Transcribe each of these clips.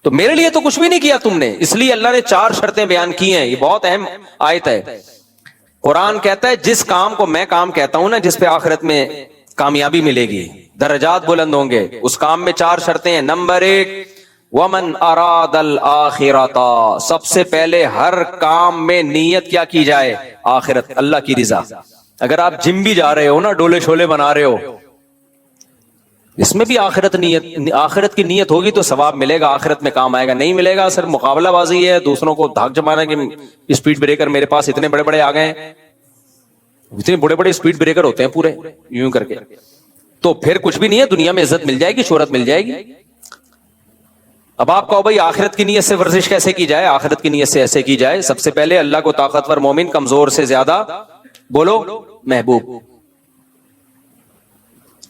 تو میرے لیے تو کچھ بھی نہیں کیا تم نے، اس لیے اللہ نے 4 شرطیں بیان کی ہیں. یہ بہت اہم آیت ہے. قرآن کہتا ہے جس کام کو میں کام کہتا ہوں نا، جس پہ آخرت میں کامیابی ملے گی، درجات بلند ہوں گے، اس کام میں 4 شرطیں ہیں. نمبر 1 وَمَنْ أَرَادَ الْآخِرَةَ، سب سے پہلے ہر کام میں نیت کیا کی جائے؟ آخرت، اللہ کی رضا. اگر آپ جم بھی جا رہے ہو نا، ڈولے شولے بنا رہے ہو، اس میں بھی آخرت کی نیت ہوگی تو ثواب ملے گا، آخرت میں کام آئے گا. نہیں ملے گا صرف مقابلہ بازی ہے، دوسروں کو دھاک جمانا کہ اسپیڈ بریکر میرے پاس اتنے بڑے بڑے آ گئے ہیں. اتنے بڑے بڑے اسپیڈ بریکر ہوتے ہیں پورے یوں کر کے، تو پھر کچھ بھی نہیں ہے. دنیا میں عزت مل جائے گی، شہرت مل جائے گی. اب آپ کہو بھائی آخرت کی نیت سے ورزش کیسے کی جائے؟ آخرت کی نیت سے ایسے کی جائے، سب سے پہلے اللہ کو طاقتور مومن کمزور سے زیادہ بولو محبوب.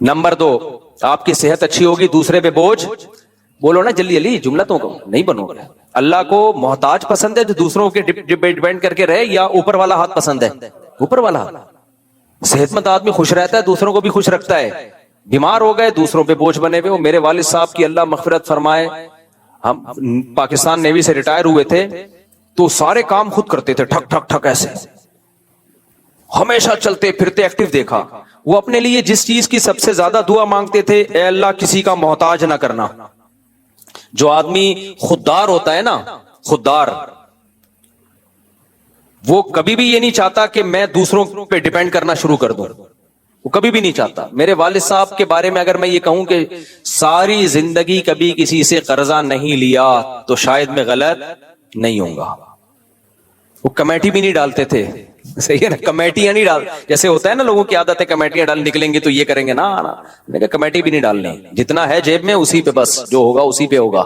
نمبر 2 آپ کی صحت اچھی ہوگی، دوسرے پہ بوجھ بولو نا جلدی جلدی، جملہ تو نہیں بنو گے. اللہ کو محتاج پسند ہے جو دوسروں کے ڈیپینڈ کر کے رہے، یا اوپر والا ہاتھ پسند ہے؟ اوپر والا ہاتھ. صحت مند آدمی خوش رہتا ہے، دوسروں کو بھی خوش رکھتا ہے. بیمار ہو گئے، دوسروں پہ بوجھ بنے ہوئے. میرے والد صاحب کی اللہ مغفرت فرمائے، ہم پاکستان نیوی سے ریٹائر ہوئے تھے تو سارے کام خود کرتے تھے، ٹھک ٹھک ٹھک ایسے، ہمیشہ چلتے پھرتے ایکٹیو دیکھا. وہ اپنے لیے جس چیز کی سب سے زیادہ دعا مانگتے تھے، اے اللہ کسی کا محتاج نہ کرنا. جو آدمی خوددار ہوتا ہے نا، خوددار، وہ کبھی بھی یہ نہیں چاہتا کہ میں دوسروں پہ ڈیپینڈ کرنا شروع کر دوں، وہ کبھی بھی نہیں چاہتا. میرے والد صاحب کے بارے میں اگر میں یہ کہوں کہ ساری زندگی کبھی کسی سے قرضہ نہیں لیا تو شاید میں غلط نہیں ہوں گا. وہ کمیٹی بھی نہیں ڈالتے تھے، صحیح ہے نا، کمیٹیاں نہیں ڈال، جیسے ہوتا ہے نا لوگوں کی عادت ہے کمیٹیاں ڈال نکلیں گے تو یہ کریں گے، نا میں نے کمیٹی بھی نہیں ڈالنی، جتنا ہے جیب میں اسی پہ بس، جو ہوگا اسی پہ ہوگا.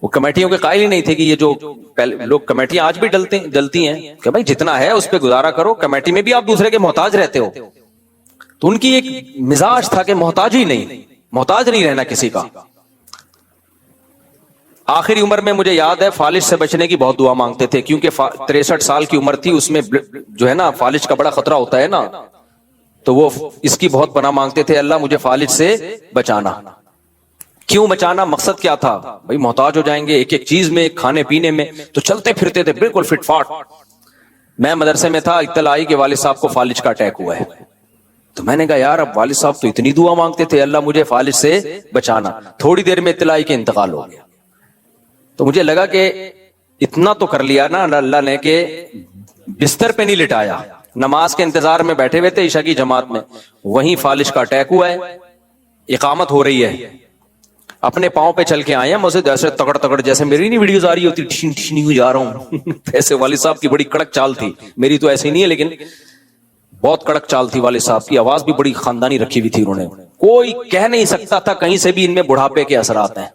وہ کمیٹیوں کے قائل ہی نہیں تھے کہ یہ جو لوگ کمیٹیاں آج بھی ڈلتی ہیں کہ بھائی جتنا ہے اس پہ گزارا کرو، کمیٹی میں بھی آپ دوسرے کے محتاج رہتے ہو. تو ان کی ایک مزاج تھا کہ محتاج نہیں رہنا کسی کا. آخری عمر میں مجھے یاد ہے فالج سے بچنے کی بہت دعا مانگتے تھے، کیونکہ 63 سال کی عمر تھی، اس میں جو ہے نا فالج کا بڑا خطرہ ہوتا ہے نا، تو وہ اس کی بہت پناہ مانگتے تھے، اللہ مجھے فالج سے بچانا. کیوں بچانا؟ مقصد کیا تھا؟ بھائی محتاج ہو جائیں گے ایک ایک چیز میں، کھانے پینے میں، تو چلتے پھرتے تھے بالکل فٹ فاٹ. میں مدرسے میں تھا، اطلاع آئی کہ والد صاحب کو فالج کا اٹیک ہوا ہے. تو میں نے کہا یار اب والد صاحب تو اتنی دعا مانگتے تھے اللہ مجھے فالج سے بچانا، تھوڑی دیر میں اطلاع آئی کہ انتقال ہو گیا. تو مجھے لگا کہ اتنا تو کر لیا نا اللہ نے کہ بستر پہ نہیں لٹایا، نماز کے انتظار میں بیٹھے ہوئے تھے عشاء کی جماعت میں، وہیں فالج کا اٹیک ہوا ہے. اقامت ہو رہی ہے، اپنے پاؤں پہ چل کے آئے ہیں مسجد، ایسے تگڑ تگڑ جیسے میری نہیں ویڈیوز آ رہی ہوتی، ٹھین ٹھین ہوئی جا رہا ہوں. ایسے والد صاحب کی بڑی کڑک چال تھی، میری تو ایسی نہیں ہے لیکن بہت کڑک چال تھی والد صاحب کی. آواز بھی بڑی خاندانی رکھی ہوئی تھی انہوں نے، کوئی کہہ نہیں سکتا تھا کہیں سے بھی ان میں بڑھاپے کے اثرات ہیں.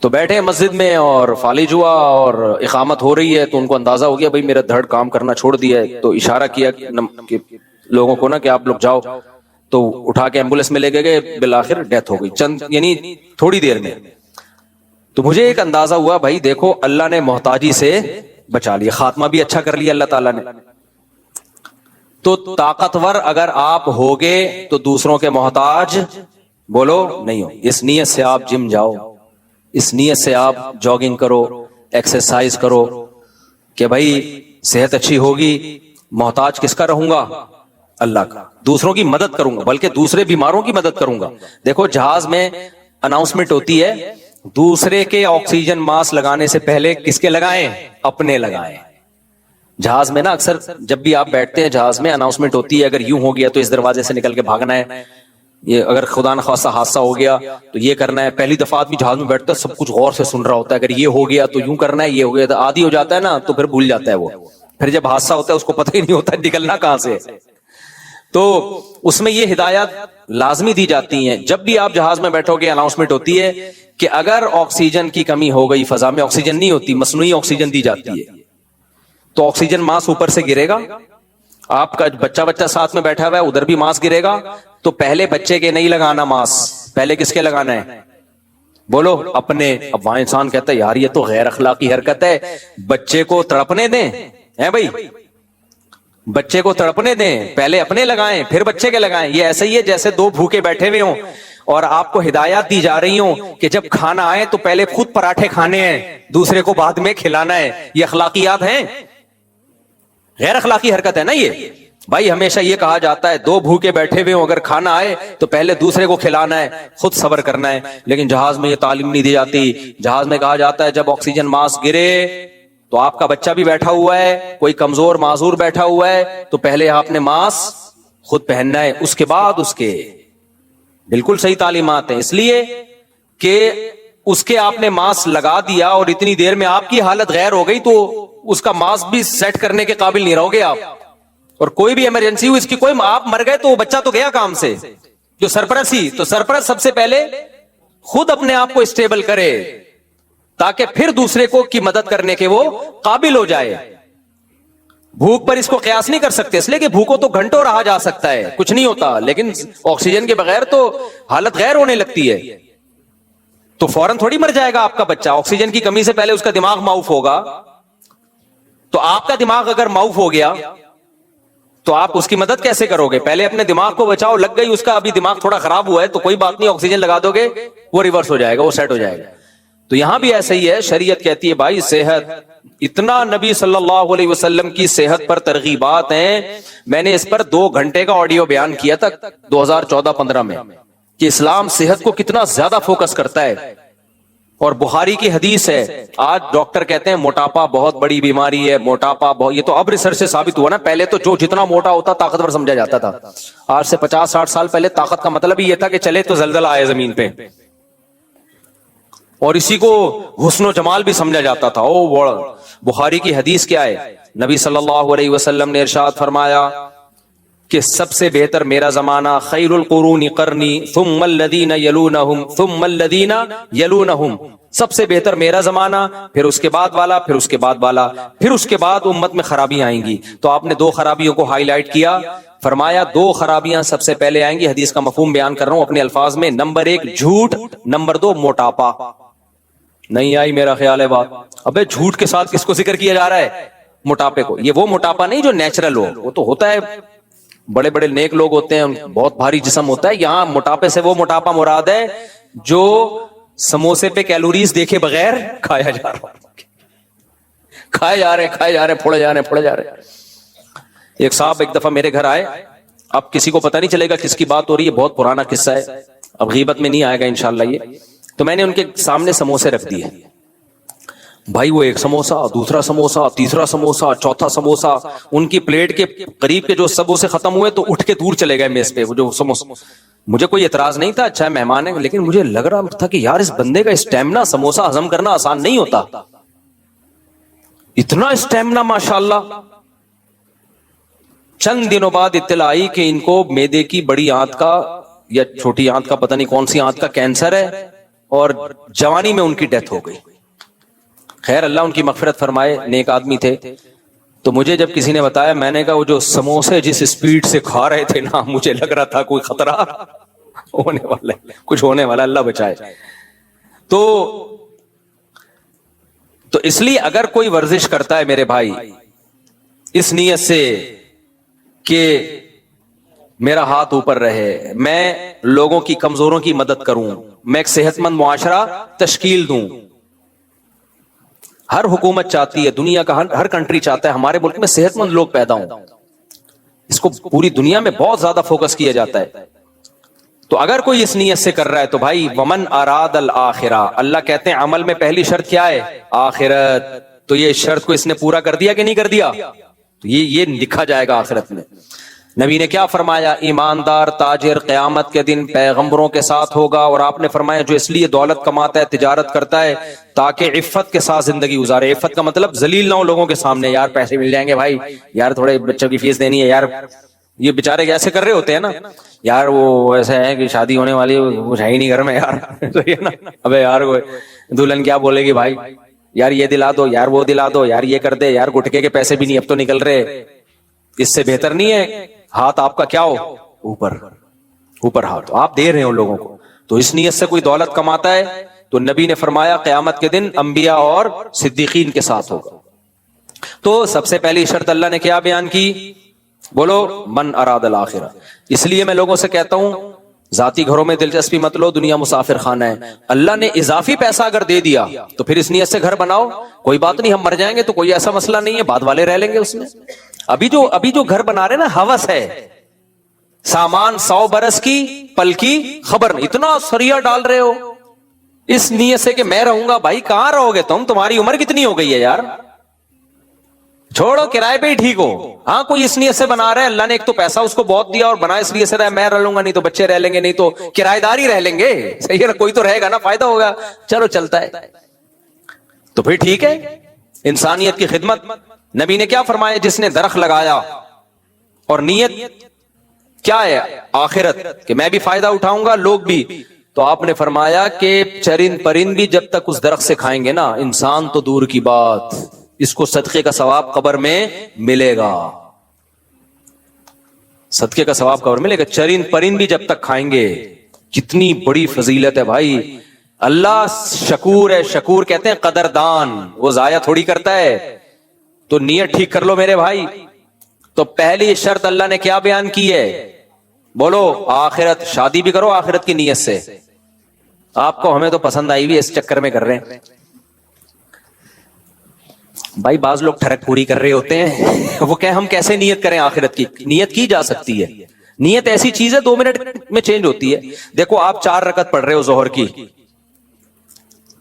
تو بیٹھے مسجد میں اور فالج ہوا اور اقامت ہو رہی ہے، تو ان کو اندازہ ہو گیا بھائی میرا دھڑ کام کرنا چھوڑ دیا ہے. تو اشارہ کیا کہ لوگوں کو نا کہ آپ لوگ جاؤ، تو اٹھا کے ایمبولینس میں لے گئے، بالآخر ڈیتھ ہو گئی چند یعنی تھوڑی دیر میں. تو مجھے ایک اندازہ ہوا بھائی دیکھو اللہ نے محتاجی سے بچا لیا، خاتمہ بھی اچھا کر لیا اللہ تعالیٰ نے. تو طاقتور اگر آپ ہوگے تو دوسروں کے محتاج بولو نہیں ہو. اس نیت سے آپ جم جاؤ، اس نیت سے آپ جاگنگ کرو، ایکسرسائز کرو کہ بھائی صحت اچھی ہوگی، محتاج کس کا رہوں گا؟ اللہ کا. دوسروں کی مدد کروں گا، بلکہ دوسرے بیماروں کی مدد کروں گا. دیکھو جہاز میں اناؤنسمنٹ ہوتی ہے، دوسرے کے آکسیجن ماسک لگانے سے پہلے کس کے لگائیں؟ اپنے لگائیں. جہاز میں نا اکثر جب بھی آپ بیٹھتے ہیں جہاز میں اناؤنسمنٹ ہوتی ہے، اگر یوں ہو گیا تو اس دروازے سے نکل کے بھاگنا ہے، یہ اگر خدا نخواستہ حادثہ ہو گیا تو یہ کرنا ہے. پہلی دفعہ آدمی جہاز میں بیٹھتا ہے سب کچھ غور سے سن رہا ہوتا ہے، اگر یہ ہو گیا تو یوں کرنا ہے، یہ ہو گیا تو عادی ہو جاتا ہے نا، تو پھر بھول جاتا ہے وہ. پھر جب حادثہ ہوتا ہے اس کو پتہ ہی نہیں ہوتا نکلنا کہاں سے. تو اس میں یہ ہدایات لازمی دی جاتی ہیں. جب بھی آپ جہاز میں بیٹھو گے اناؤنسمنٹ ہوتی ہے کہ اگر آکسیجن کی کمی ہو گئی، فضا میں آکسیجن نہیں ہوتی، مصنوعی آکسیجن دی جاتی ہے، تو آکسیجن ماسک اوپر سے گرے گا. آپ کا بچہ ساتھ میں بیٹھا ہوا ہے، ادھر بھی ماسک گرے گا، تو پہلے بچے کے نہیں لگانا ماسک، پہلے کس کے لگانا ہے؟ بولو اپنے. اب وہاں انسان کہتا ہے یار یہ تو غیر اخلاقی حرکت ہے، بچے کو تڑپنے دیں ہیں بھائی، بچے کو تڑپنے دیں، پہلے اپنے لگائیں پھر بچے کے لگائیں. یہ ایسے ہی ہے جیسے دو بھوکے بیٹھے ہوئے ہوں اور آپ کو ہدایات دی جا رہی ہوں کہ جب کھانا آئے تو پہلے خود پراٹھے کھانے ہیں، دوسرے کو بعد میں کھلانا ہے، یہ اخلاقیات ہیں؟ غیر اخلاقی حرکت ہے نا یہ. بھائی ہمیشہ یہ کہا جاتا ہے دو بھوکے بیٹھے ہوئے ہوں، اگر کھانا آئے تو پہلے دوسرے کو کھلانا ہے، خود صبر کرنا ہے. لیکن جہاز میں یہ تعلیم نہیں دی جاتی. جہاز میں کہا جاتا ہے جب آکسیجن ماسک گرے تو آپ کا بچہ بھی بیٹھا ہوا ہے، کوئی کمزور معذور بیٹھا ہوا ہے، تو پہلے آپ نے ماسک خود پہننا ہے، اس کے بعد اس کے. بالکل صحیح تعلیمات ہیں. اس لیے کہ اس کے آپ نے ماسک لگا دیا اور اتنی دیر میں آپ کی حالت غیر ہو گئی تو اس کا ماسک بھی سیٹ کرنے کے قابل نہیں رہو گے آپ. اور کوئی بھی ایمرجنسی ہوئی، اس کی کوئی آپ مر گئے تو بچہ تو گیا کام سے. جو سرپرست ہی تو سرپرست سب سے پہلے خود اپنے آپ کو اسٹیبل کرے تاکہ پھر دوسرے کو کی مدد کرنے کے وہ قابل ہو جائے. بھوک پر اس کو قیاس نہیں کر سکتے، اس لیے کہ بھوکو تو گھنٹوں رہا جا سکتا ہے، کچھ نہیں ہوتا، لیکن آکسیجن کے بغیر تو حالت غیر ہونے لگتی ہے. تو فوراً تھوڑی مر جائے گا آپ کا بچہ. آکسیجن کی کمی سے پہلے اس کا دماغ معاف ہوگا. تو آپ کا دماغ اگر معاف ہو گیا تو آپ اس کی مدد کیسے کرو گے؟ پہلے اپنے دماغ کو بچاؤ. لگ گئی اس کا ابھی دماغ تھوڑا خراب ہوا ہے تو کوئی بات نہیں، آکسیجن لگا دو گے وہ ریورس ہو جائے گا، وہ سیٹ ہو جائے گا. تو یہاں بھی ایسا ہی ہے. شریعت کہتی ہے بھائی صحت، اتنا نبی صلی اللہ علیہ وسلم کی صحت پر ترغیبات ہیں. میں نے اس پر 2 گھنٹے کا آڈیو بیان کیا تھا 2014-15 میں کہ اسلام صحت کو کتنا زیادہ فوکس کرتا ہے. اور بخاری کی حدیث ہے. آج ڈاکٹر کہتے ہیں موٹاپا بہت بڑی بیماری ہے، موٹاپا بہت، یہ تو اب ریسرچ سے ثابت ہوا نا. پہلے تو جو جتنا موٹا ہوتا طاقتور سمجھا جاتا تھا. آج سے 50-60 سال پہلے طاقت کا مطلب ہی یہ تھا کہ چلے تو زلزلہ آئے زمین پہ، اور اسی کو حسن و جمال بھی سمجھا جاتا تھا. او بڑا. بخاری کی حدیث کیا ہے؟ نبی صلی اللہ علیہ وسلم نے ارشاد فرمایا کہ سب سے بہتر میرا زمانہ، خیر القرون قرنی ثم الذین یلونہم ثم الذین یلونہم، سب سے بہتر میرا زمانہ، پھر اس کے بعد والا، پھر اس کے بعد والا، پھر اس کے بعد امت میں خرابیاں آئیں گی. تو آپ نے 2 خرابیوں کو ہائی لائٹ کیا. فرمایا 2 خرابیاں سب سے پہلے آئیں گی. حدیث کا مفہوم بیان کر رہا ہوں اپنے الفاظ میں. نمبر 1 جھوٹ، نمبر 2 موٹاپا. نہیں آئی میرا خیال ہے بات؟ ابے جھوٹ کے ساتھ کس کو ذکر کیا جا رہا ہے؟ موٹاپے کو. یہ وہ موٹاپا نہیں جو نیچرل ہو، وہ تو ہوتا ہے، بڑے بڑے نیک لوگ ہوتے ہیں، بہت بھاری جسم ہوتا ہے. یہاں موٹاپے سے وہ موٹاپا مراد ہے جو سموسے پہ کیلوریز دیکھے بغیر کھایا جا رہا، کھائے جا رہے پھوڑے جا رہے. ایک صاحب ایک دفعہ میرے گھر آئے. اب کسی کو پتہ نہیں چلے گا کس کی بات ہو رہی ہے، بہت پرانا قصہ ہے، اب غیبت میں نہیں آئے گا انشاءاللہ یہ. تو میں نے ان کے سامنے سموسے رکھ دیے. بھائی وہ ایک سموسا، دوسرا سموسا، تیسرا سموسا، چوتھا سموسا. ان کی پلیٹ کے قریب کے جو سموسے ختم ہوئے تو اٹھ کے دور چلے گئے میز پہ وہ جو سموسا. مجھے کوئی اعتراض نہیں تھا، اچھا ہے مہمان ہے، لیکن مجھے لگ رہا تھا کہ یار اس بندے کا اسٹیمنا سموسا ہضم کرنا آسان نہیں ہوتا. اتنا اسٹیمنا ماشاءاللہ. چند دنوں بعد اطلاع آئی کہ ان کو میدے کی بڑی آنت کا یا چھوٹی آنت کا پتہ نہیں کون سی آنت کا کینسر ہے، اور جوانی میں ان کی ڈیتھ ہو گئی. خیر اللہ ان کی مغفرت فرمائے، نیک آدمی تھے. تو مجھے جب کسی نے بتایا، میں نے کہا وہ جو سموسے جس اسپیڈ سے کھا رہے تھے نا، مجھے لگ رہا تھا کوئی خطرہ ہونے والا ہے، کچھ ہونے والا، اللہ بچائے. تو اس لیے اگر کوئی ورزش کرتا ہے میرے بھائی اس نیت سے کہ میرا ہاتھ اوپر رہے، میں لوگوں کی کمزوروں کی مدد کروں، میں ایک صحت مند معاشرہ تشکیل دوں. ہر حکومت چاہتی ہے، دنیا کا ہر کنٹری چاہتا ہے ہمارے ملک میں صحت مند لوگ پیدا ہوں. اس کو پوری دنیا میں بہت زیادہ فوکس کیا جاتا ہے. تو اگر کوئی اس نیت سے کر رہا ہے تو بھائی ومن اراد الآخرہ، اللہ کہتے ہیں عمل میں پہلی شرط کیا ہے؟ آخرت. تو یہ شرط کو اس نے پورا کر دیا کہ نہیں کر دیا؟ تو یہ لکھا جائے گا آخرت میں. نبی نے کیا فرمایا؟ ایماندار تاجر قیامت کے دن پیغمبروں کے ساتھ ہوگا. اور آپ نے فرمایا جو اس لیے دولت کماتا ہے، تجارت کرتا ہے تاکہ عفت کے ساتھ زندگی گزارے. عفت کا مطلب ذلیل نہ ہو لوگوں کے سامنے. یار پیسے مل جائیں گے بھائی، یار تھوڑے بچوں کی فیس دینی ہے، یار یہ بےچارے ایسے کر رہے ہوتے ہیں نا، یار وہ ایسا ہے کہ شادی ہونے والی وہ ہے ہی نہیں گھر میں یار. ابے یار دلہن کیا بولے گی بھائی، یار یہ دلا دو، یار وہ دلا دو، یار یہ کر دے، یار گٹکے کے پیسے بھی نہیں اب تو نکل رہے. اس سے بہتر نہیں ہے ہاتھ آپ کا کیا ہو؟ اوپر ہاتھ آپ دے رہے ہو لوگوں کو. تو اس نیت سے کوئی دولت کماتا ہے تو نبی نے فرمایا قیامت کے دن انبیاء اور صدیقین کے ساتھ ہوگا. تو سب سے پہلی شرط اللہ نے کیا بیان کی؟ بولو من اراد الآخرہ. اس لیے میں لوگوں سے کہتا ہوں ذاتی گھروں میں دلچسپی مت لو، دنیا مسافر خانہ ہے. اللہ نے اضافی پیسہ اگر دے دیا تو پھر اس نیت سے گھر بناؤ، کوئی بات نہیں، ہم مر جائیں گے تو کوئی ایسا مسئلہ نہیں ہے، بعد والے رہ لیں گے اس میں. ابھی جو گھر بنا رہے نا ہوس ہے، سامان 100 برس کی پل کی خبر نہیں، اتنا سریا ڈال رہے ہو اس نیت سے کہ میں رہوں گا. بھائی کہاں رہو گے تم؟ تمہاری عمر کتنی ہو گئی ہے یار، چھوڑو کرائے پہ ہی ٹھیک ہو. ہاں کوئی اس نیت سے بنا رہا ہے، اللہ نے ایک تو پیسہ اس کو بہت دیا اور بنا اس لیے سے رہا ہے میں رہ لوں گا، نہیں تو بچے رہ لیں گے، نہیں تو کرایہ دار ہی رہ لیں گے. صحیح ہے نا، کوئی تو رہے گا نا، فائدہ ہوگا، چلو چلتا ہے تو پھر ٹھیک ہے. انسانیت کی خدمت. نبی نے کیا فرمایا؟ جس نے درخت لگایا اور نیت کیا ہے؟ آخرت، کہ میں بھی فائدہ اٹھاؤں گا، لوگ بھی. تو آپ نے فرمایا کہ چرند پرند بھی جب تک اس درخت سے کھائیں گے نا، انسان تو دور کی بات، اس کو صدقے کا ثواب قبر میں ملے گا. صدقے کا ثواب قبر ملے گا. چرند پرند بھی جب تک کھائیں گے. کتنی بڑی فضیلت ہے بھائی. اللہ شکور ہے. شکور کہتے ہیں قدردان، وہ ضائع تھوڑی کرتا ہے. تو نیت ٹھیک کر لو میرے بھائی. تو پہلی شرط اللہ نے کیا بیان کی ہے؟ بولو آخرت. شادی بھی کرو آخرت کی نیت سے. آپ کو ہمیں تو پسند آئی بھی اس چکر میں کر رہے ہیں بھائی. بعض لوگ ٹھڑک پوری کر رہے ہوتے ہیں وہ کہ ہم کیسے نیت کریں آخرت کی؟ نیت کی جا سکتی ہے. نیت ایسی چیز ہے 2 منٹ میں چینج ہوتی ہے. دیکھو آپ 4 رکعت پڑھ رہے ہو ظہر کی،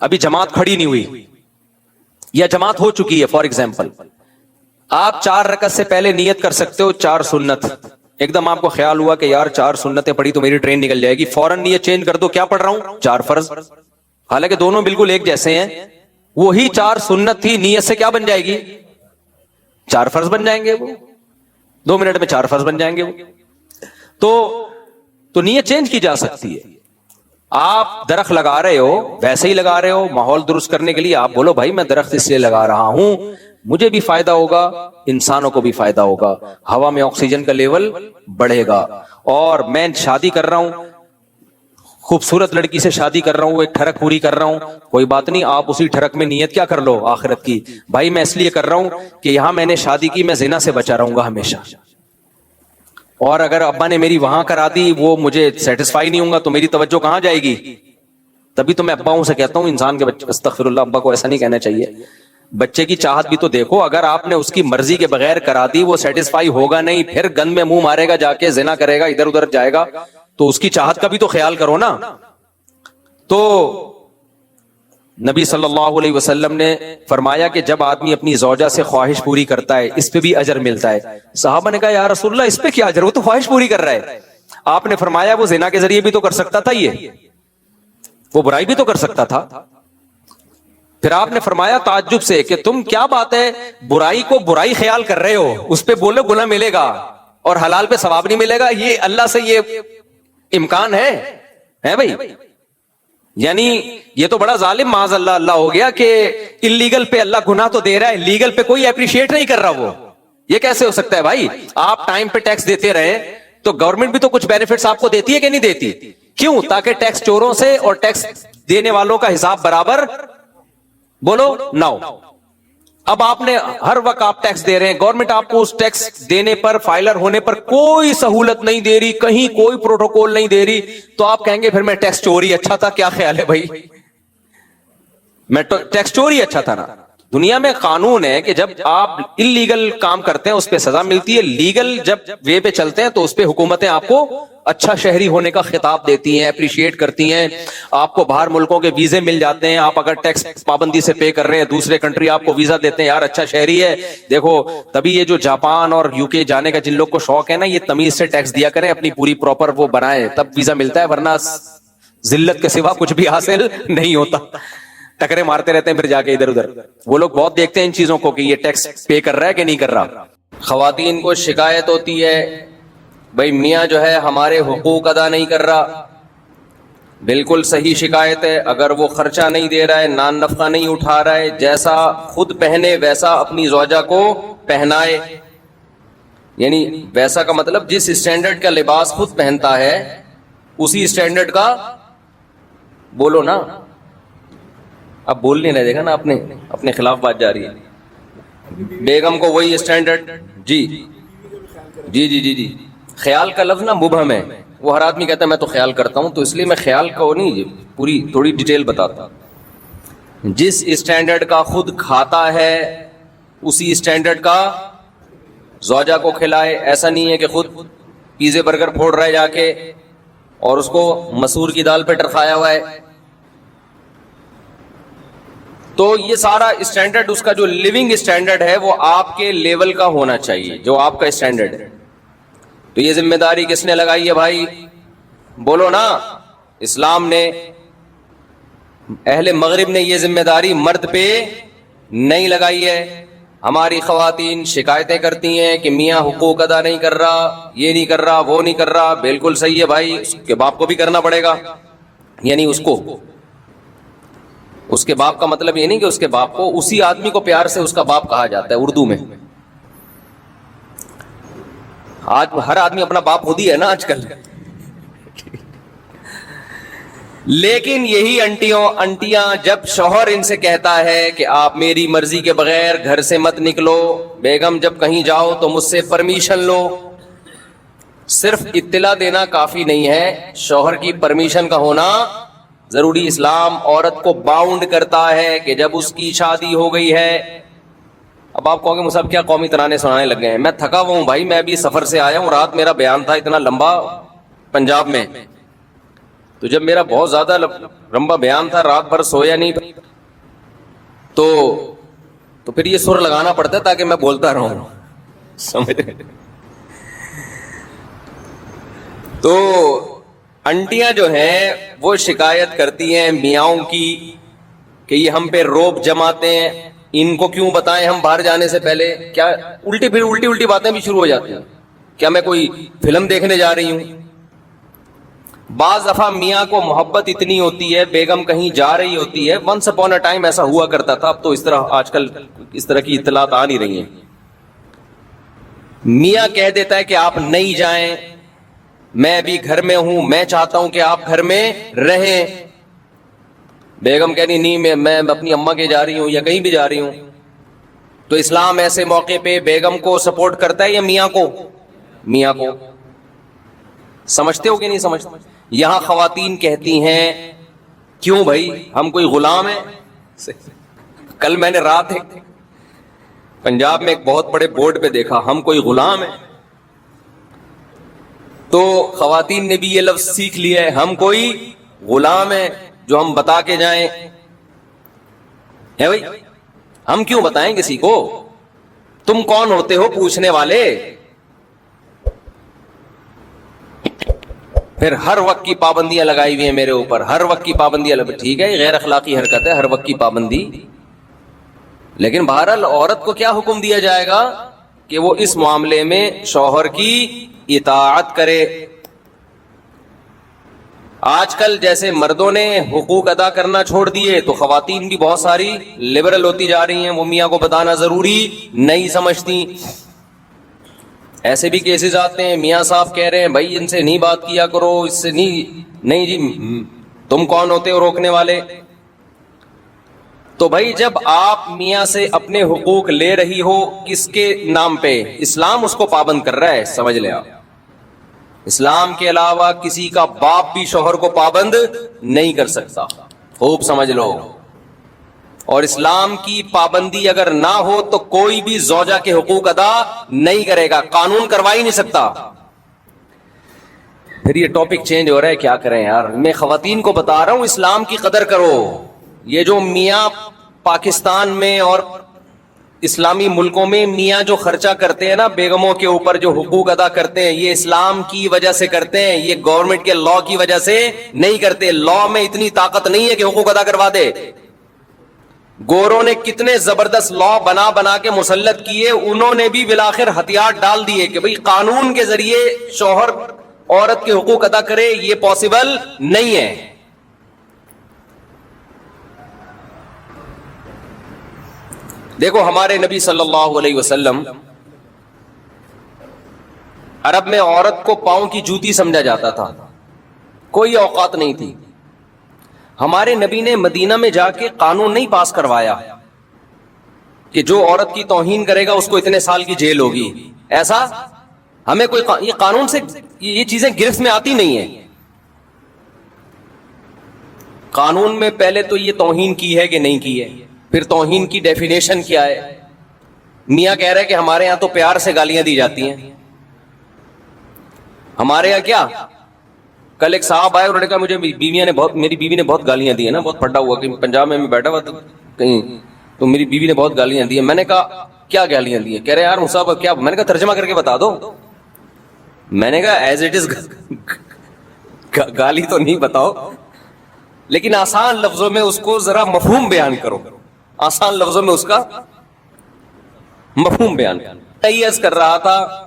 ابھی جماعت کھڑی نہیں ہوئی یا جماعت ہو چکی ہے فار ایگزامپل. آپ 4 رکعت سے پہلے نیت کر سکتے ہو 4 سنت. ایک دم آپ کو خیال ہوا کہ یار 4 سنتیں پڑھی تو میری ٹرین نکل جائے گی، فوراً نیت چینج کر دو. کیا پڑھ رہا ہوں؟ 4 فرض. حالانکہ دونوں بالکل ایک جیسے ہیں. وہی 4 سنت تھی، نیت سے کیا بن جائے گی؟ 4 فرض بن جائیں گے. وہ 2 منٹ میں 4 فرض بن جائیں گے. وہ تو نیت چینج کی جا سکتی ہے. آپ درخت لگا رہے ہو، ویسے ہی لگا رہے ہو ماحول درست کرنے کے لیے. آپ بولو بھائی میں درخت اس لیے لگا رہا ہوں، مجھے بھی فائدہ ہوگا، انسانوں کو بھی فائدہ ہوگا، ہوا میں آکسیجن کا لیول بڑھے گا. اور میں شادی کر رہا ہوں، خوبصورت لڑکی سے شادی کر رہا ہوں، ایک ٹھڑک پوری کر رہا ہوں، کوئی بات نہیں، آپ اسی ٹھڑک میں نیت کیا کر لو؟ آخرت کی. بھائی میں اس لیے کر رہا ہوں کہ یہاں میں نے شادی کی، میں زنا سے بچا رہوں گا ہمیشہ. اور اگر ابا نے میری وہاں کرا دی، وہ مجھے سیٹسفائی نہیں ہوں گا، تو میری توجہ کہاں جائے گی؟ تبھی تو میں اباؤں سے کہتا ہوں انسان کے بچے، استغفر اللہ، ابا کو ایسا نہیں کہنا چاہیے. بچے کی چاہت بھی تو دیکھو. اگر آپ نے اس کی مرضی کے بغیر کرا دی، وہ سیٹسفائی ہوگا نہیں، پھر گند میں منہ مارے گا، جا کے زنا کرے گا، ادھر ادھر جائے گا. تو اس کی چاہت کا بھی تو خیال کرو نا. تو نبی صلی اللہ علیہ وسلم نے فرمایا کہ جب آدمی اپنی زوجہ سے خواہش پوری کرتا ہے اس پہ بھی اجر ملتا ہے. صحابہ نے کہا یا رسول اللہ اس پہ کیا اجر؟ وہ تو خواہش پوری کر رہا ہے. آپ نے فرمایا وہ زنا کے ذریعے بھی تو کر سکتا تھا، یہ وہ برائی بھی تو کر سکتا تھا. پھر آپ نے فرمایا تعجب سے کہ تم کیا بات ہے برائی کو برائی خیال کر رہے ہو، اس پہ بولو گناہ ملے گا اور حلال پہ ثواب نہیں ملے گا. یہ اللہ سے یہ امکان ہے بھائی؟ یعنی یہ تو بڑا ظالم معاذ اللہ اللہ ہو گیا کہ اللیگل پہ اللہ گناہ تو دے رہا ہے، لیگل پہ کوئی اپریشیٹ نہیں کر رہا. وہ یہ کیسے ہو سکتا ہے بھائی؟ آپ ٹائم پہ ٹیکس دیتے رہے تو گورنمنٹ بھی تو کچھ بینیفٹس آپ کو دیتی ہے کہ نہیں دیتی؟ کیوں؟ تاکہ ٹیکس چوروں سے اور ٹیکس دینے والوں کا حساب برابر بولو نہ ہو. اب آپ نے ہر وقت آپ ٹیکس دے رہے ہیں، گورنمنٹ آپ کو اس ٹیکس دینے پر، فائلر ہونے پر کوئی سہولت نہیں دے رہی، کہیں کوئی پروٹوکول نہیں دے رہی، تو آپ کہیں گے پھر میں ٹیکس چوری اچھا تھا. کیا خیال ہے بھائی؟ میں ٹیکس چوری اچھا تھا نا. دنیا میں قانون ہے کہ جب آپ اللیگل کام کرتے ہیں اس پہ سزا ملتی ہے، لیگل جب وے پہ چلتے ہیں تو اس پہ حکومتیں آپ کو اچھا شہری ہونے کا خطاب دیتی ہیں، اپریشیٹ کرتی ہیں. آپ کو باہر ملکوں کے ویزے مل جاتے ہیں، آپ اگر ٹیکس پابندی سے پے کر رہے ہیں، دوسرے کنٹری آپ کو ویزا دیتے ہیں، یار اچھا شہری ہے. دیکھو تبھی یہ جو جاپان اور یو کے جانے کا جن لوگ کو شوق ہے نا، یہ تمیز سے ٹیکس دیا کریں، اپنی پوری پراپر وہ بنائیں، تب ویزا ملتا ہے، ورنہ ذلت کے سوا کچھ بھی حاصل نہیں ہوتا. ٹکرے مارتے رہتے ہیں پھر جا کے ادھر ادھر. وہ لوگ بہت دیکھتے ہیں ان چیزوں کو کہ یہ ٹیکس پے کر رہا ہے کہ نہیں کر رہا. خواتین کو شکایت ہوتی ہے بھائی میاں جو ہے ہمارے حقوق ادا نہیں کر رہا. بالکل صحیح شکایت ہے. اگر وہ خرچہ نہیں دے رہا ہے، نان نفقہ نہیں اٹھا رہا ہے، جیسا خود پہنے ویسا اپنی زوجہ کو پہنائے. یعنی ویسا کا مطلب جس اسٹینڈرڈ کا لباس خود پہنتا ہے اسی اسٹینڈرڈ کا بولو نا. اب بول نہیں رہے، دیکھا نا آپ نے اپنے خلاف بات جاری ہے. بیگم کو وہی اسٹینڈرڈ. جی جی جی جی جی خیال کا لفظ نا مبہم ہے، وہ ہر آدمی کہتا ہے میں تو خیال کرتا ہوں، تو اس لیے میں خیال کو نہیں پوری تھوڑی ڈیٹیل بتاتا ہوں۔ جس اسٹینڈرڈ کا خود کھاتا ہے اسی اسٹینڈرڈ کا زوجہ کو کھلائے۔ ایسا نہیں ہے کہ خود پیزے برگر پھوڑ رہا ہے جا کے اور اس کو مسور کی دال پہ ٹرکھایا ہوا ہے۔ تو یہ سارا اسٹینڈرڈ، اس کا جو لیونگ اسٹینڈرڈ ہے وہ آپ کے لیول کا ہونا چاہیے، جو آپ کا اسٹینڈرڈ ہے۔ تو یہ ذمہ داری کس نے لگائی ہے بھائی؟ بولو نا۔ اسلام نے، اہل مغرب نے یہ ذمہ داری مرد پہ نہیں لگائی ہے۔ ہماری خواتین شکایتیں کرتی ہیں کہ میاں حقوق ادا نہیں کر رہا، یہ نہیں کر رہا، وہ نہیں کر رہا۔ بالکل صحیح ہے بھائی، اس کے باپ کو بھی کرنا پڑے گا، یعنی اس کے باپ کا مطلب یہ نہیں کہ اس کے باپ کو، اسی آدمی کو پیار سے اس کا باپ کہا جاتا ہے اردو میں۔ آج ہر آدمی اپنا باپ خود ہی ہے نا آج کل۔ لیکن یہی انٹیاں جب شوہر ان سے کہتا ہے کہ آپ میری مرضی کے بغیر گھر سے مت نکلو، بیگم جب کہیں جاؤ تو مجھ سے پرمیشن لو۔ صرف اطلاع دینا کافی نہیں ہے، شوہر کی پرمیشن کا ہونا ضروری۔ اسلام عورت کو باؤنڈ کرتا ہے کہ جب اس کی شادی ہو گئی ہے۔ اب آپ کہو گے مصعب کیا قومی ترانے سنانے لگ گئے ہیں؟ میں تھکا ہوا ہوں بھائی، میں ابھی سفر سے آیا ہوں، رات میرا بیان تھا اتنا لمبا پنجاب میں، تو جب میرا بہت زیادہ لمبا بیان تھا، رات بھر سویا نہیں، تو پھر یہ سر لگانا پڑتا ہے تاکہ میں بولتا رہوں، سمجھ رہے؟ تو انٹیاں جو ہیں وہ شکایت کرتی ہیں میاؤں کی کہ یہ ہم پہ روب جماتے ہیں، ان کو کیوں بتائیں ہم باہر جانے سے پہلے؟ کیا الٹی باتیں بھی شروع ہو جاتی ہیں، کیا میں کوئی فلم دیکھنے جا رہی ہوں؟ بعض دفعہ میاں کو محبت اتنی ہوتی ہے، بیگم کہیں جا رہی ہوتی ہے، ونس اپون اے ٹائم ایسا ہوا کرتا تھا، اب تو اس طرح آج کل اس طرح کی اطلاعات آ نہیں رہی ہیں، میاں کہہ دیتا ہے کہ آپ نہیں جائیں، میں ابھی گھر میں ہوں، میں چاہتا ہوں کہ آپ گھر میں رہیں۔ بیگم کہنی نہیں، میں اپنی اماں کے جا رہی ہوں یا کہیں بھی جا رہی ہوں۔ تو اسلام ایسے موقع پہ بیگم کو سپورٹ کرتا ہے یا میاں کو؟ میاں کو۔ سمجھتے ہو کہ نہیں سمجھتے؟ یہاں خواتین کہتی ہیں کیوں بھائی ہم کوئی غلام ہیں؟ کل میں نے رات پنجاب میں ایک بہت بڑے بورڈ پہ دیکھا، ہم کوئی غلام ہیں؟ تو خواتین نے بھی یہ لفظ سیکھ لیا ہے، ہم کوئی غلام ہیں جو ہم بتا کے جائیں؟ ہے بھائی، ہم کیوں بتائیں کسی کو؟ تم کون ہوتے ہو پوچھنے والے؟ پھر ہر وقت کی پابندیاں لگائی ہوئی ہیں میرے اوپر، ہر وقت کی پابندیاں ٹھیک ہے، غیر اخلاقی حرکت ہے ہر وقت کی پابندی، لیکن بہرحال عورت کو کیا حکم دیا جائے گا کہ وہ اس معاملے میں شوہر کی اطاعت کرے۔ آج کل جیسے مردوں نے حقوق ادا کرنا چھوڑ دیے تو خواتین بھی بہت ساری لبرل ہوتی جا رہی ہیں، وہ میاں کو بتانا ضروری نہیں سمجھتی۔ ایسے بھی کیسز آتے ہیں، میاں صاحب کہہ رہے ہیں بھائی ان سے نہیں بات کیا کرو، اس سے نہیں جی، تم کون ہوتے ہو روکنے والے؟ تو بھائی جب آپ میاں سے اپنے حقوق لے رہی ہو، کس کے نام پہ؟ اسلام اس کو پابند کر رہا ہے، سمجھ لے آپ۔ اسلام کے علاوہ کسی کا باپ بھی شوہر کو پابند نہیں کر سکتا، خوب سمجھ لو۔ اور اسلام کی پابندی اگر نہ ہو تو کوئی بھی زوجہ کے حقوق ادا نہیں کرے گا، قانون کروا ہی نہیں سکتا۔ پھر یہ ٹاپک چینج ہو رہا ہے، کیا کریں یار، میں خواتین کو بتا رہا ہوں اسلام کی قدر کرو۔ یہ جو میاں پاکستان میں اور اسلامی ملکوں میں میاں جو خرچہ کرتے ہیں نا بیگموں کے اوپر، جو حقوق ادا کرتے ہیں، یہ اسلام کی وجہ سے کرتے ہیں، یہ گورنمنٹ کے لا کی وجہ سے نہیں کرتے۔ لا میں اتنی طاقت نہیں ہے کہ حقوق ادا کروا دے۔ گوروں نے کتنے زبردست لا بنا کے مسلط کیے، انہوں نے بھی بالآخر ہتھیار ڈال دیے کہ بھئی قانون کے ذریعے شوہر عورت کے حقوق ادا کرے، یہ پاسبل نہیں ہے۔ دیکھو ہمارے نبی صلی اللہ علیہ وسلم، عرب میں عورت کو پاؤں کی جوتی سمجھا جاتا تھا، کوئی اوقات نہیں تھی۔ ہمارے نبی نے مدینہ میں جا کے قانون نہیں پاس کروایا کہ جو عورت کی توہین کرے گا اس کو اتنے سال کی جیل ہوگی، ایسا ہمیں کوئی یہ قانون سے یہ چیزیں گرفت میں آتی نہیں ہیں. قانون میں پہلے تو یہ توہین کی ہے کہ نہیں کی ہے, پھر توہین کی ڈیفینیشن کیا ہے. میاں کہہ رہے کہ ہمارے یہاں تو پیار سے گالیاں دی جاتی ہیں. ہمارے یہاں کیا, کل ایک صاحب آئے, انہوں نے کہا مجھے میری بیوی نے بہت گالیاں دی ہیں نا, بہت پھٹا ہوا, کہ پنجاب میں بیٹھا ہوا کہیں, تو میری بیوی نے بہت گالیاں دی ہیں. میں نے کہا کیا گالیاں دی ہیں؟ کہہ رہے یار مصعب کیا؟ میں نے کہا ترجمہ کر کے بتا دو. میں نے کہا ایز اٹ از گالی تو نہیں بتاؤ, لیکن آسان لفظوں میں اس کو ذرا مفہوم بیان کرو, آسان لفظوں میں اس کا مفہوم بیان. عرض کر رہا تھا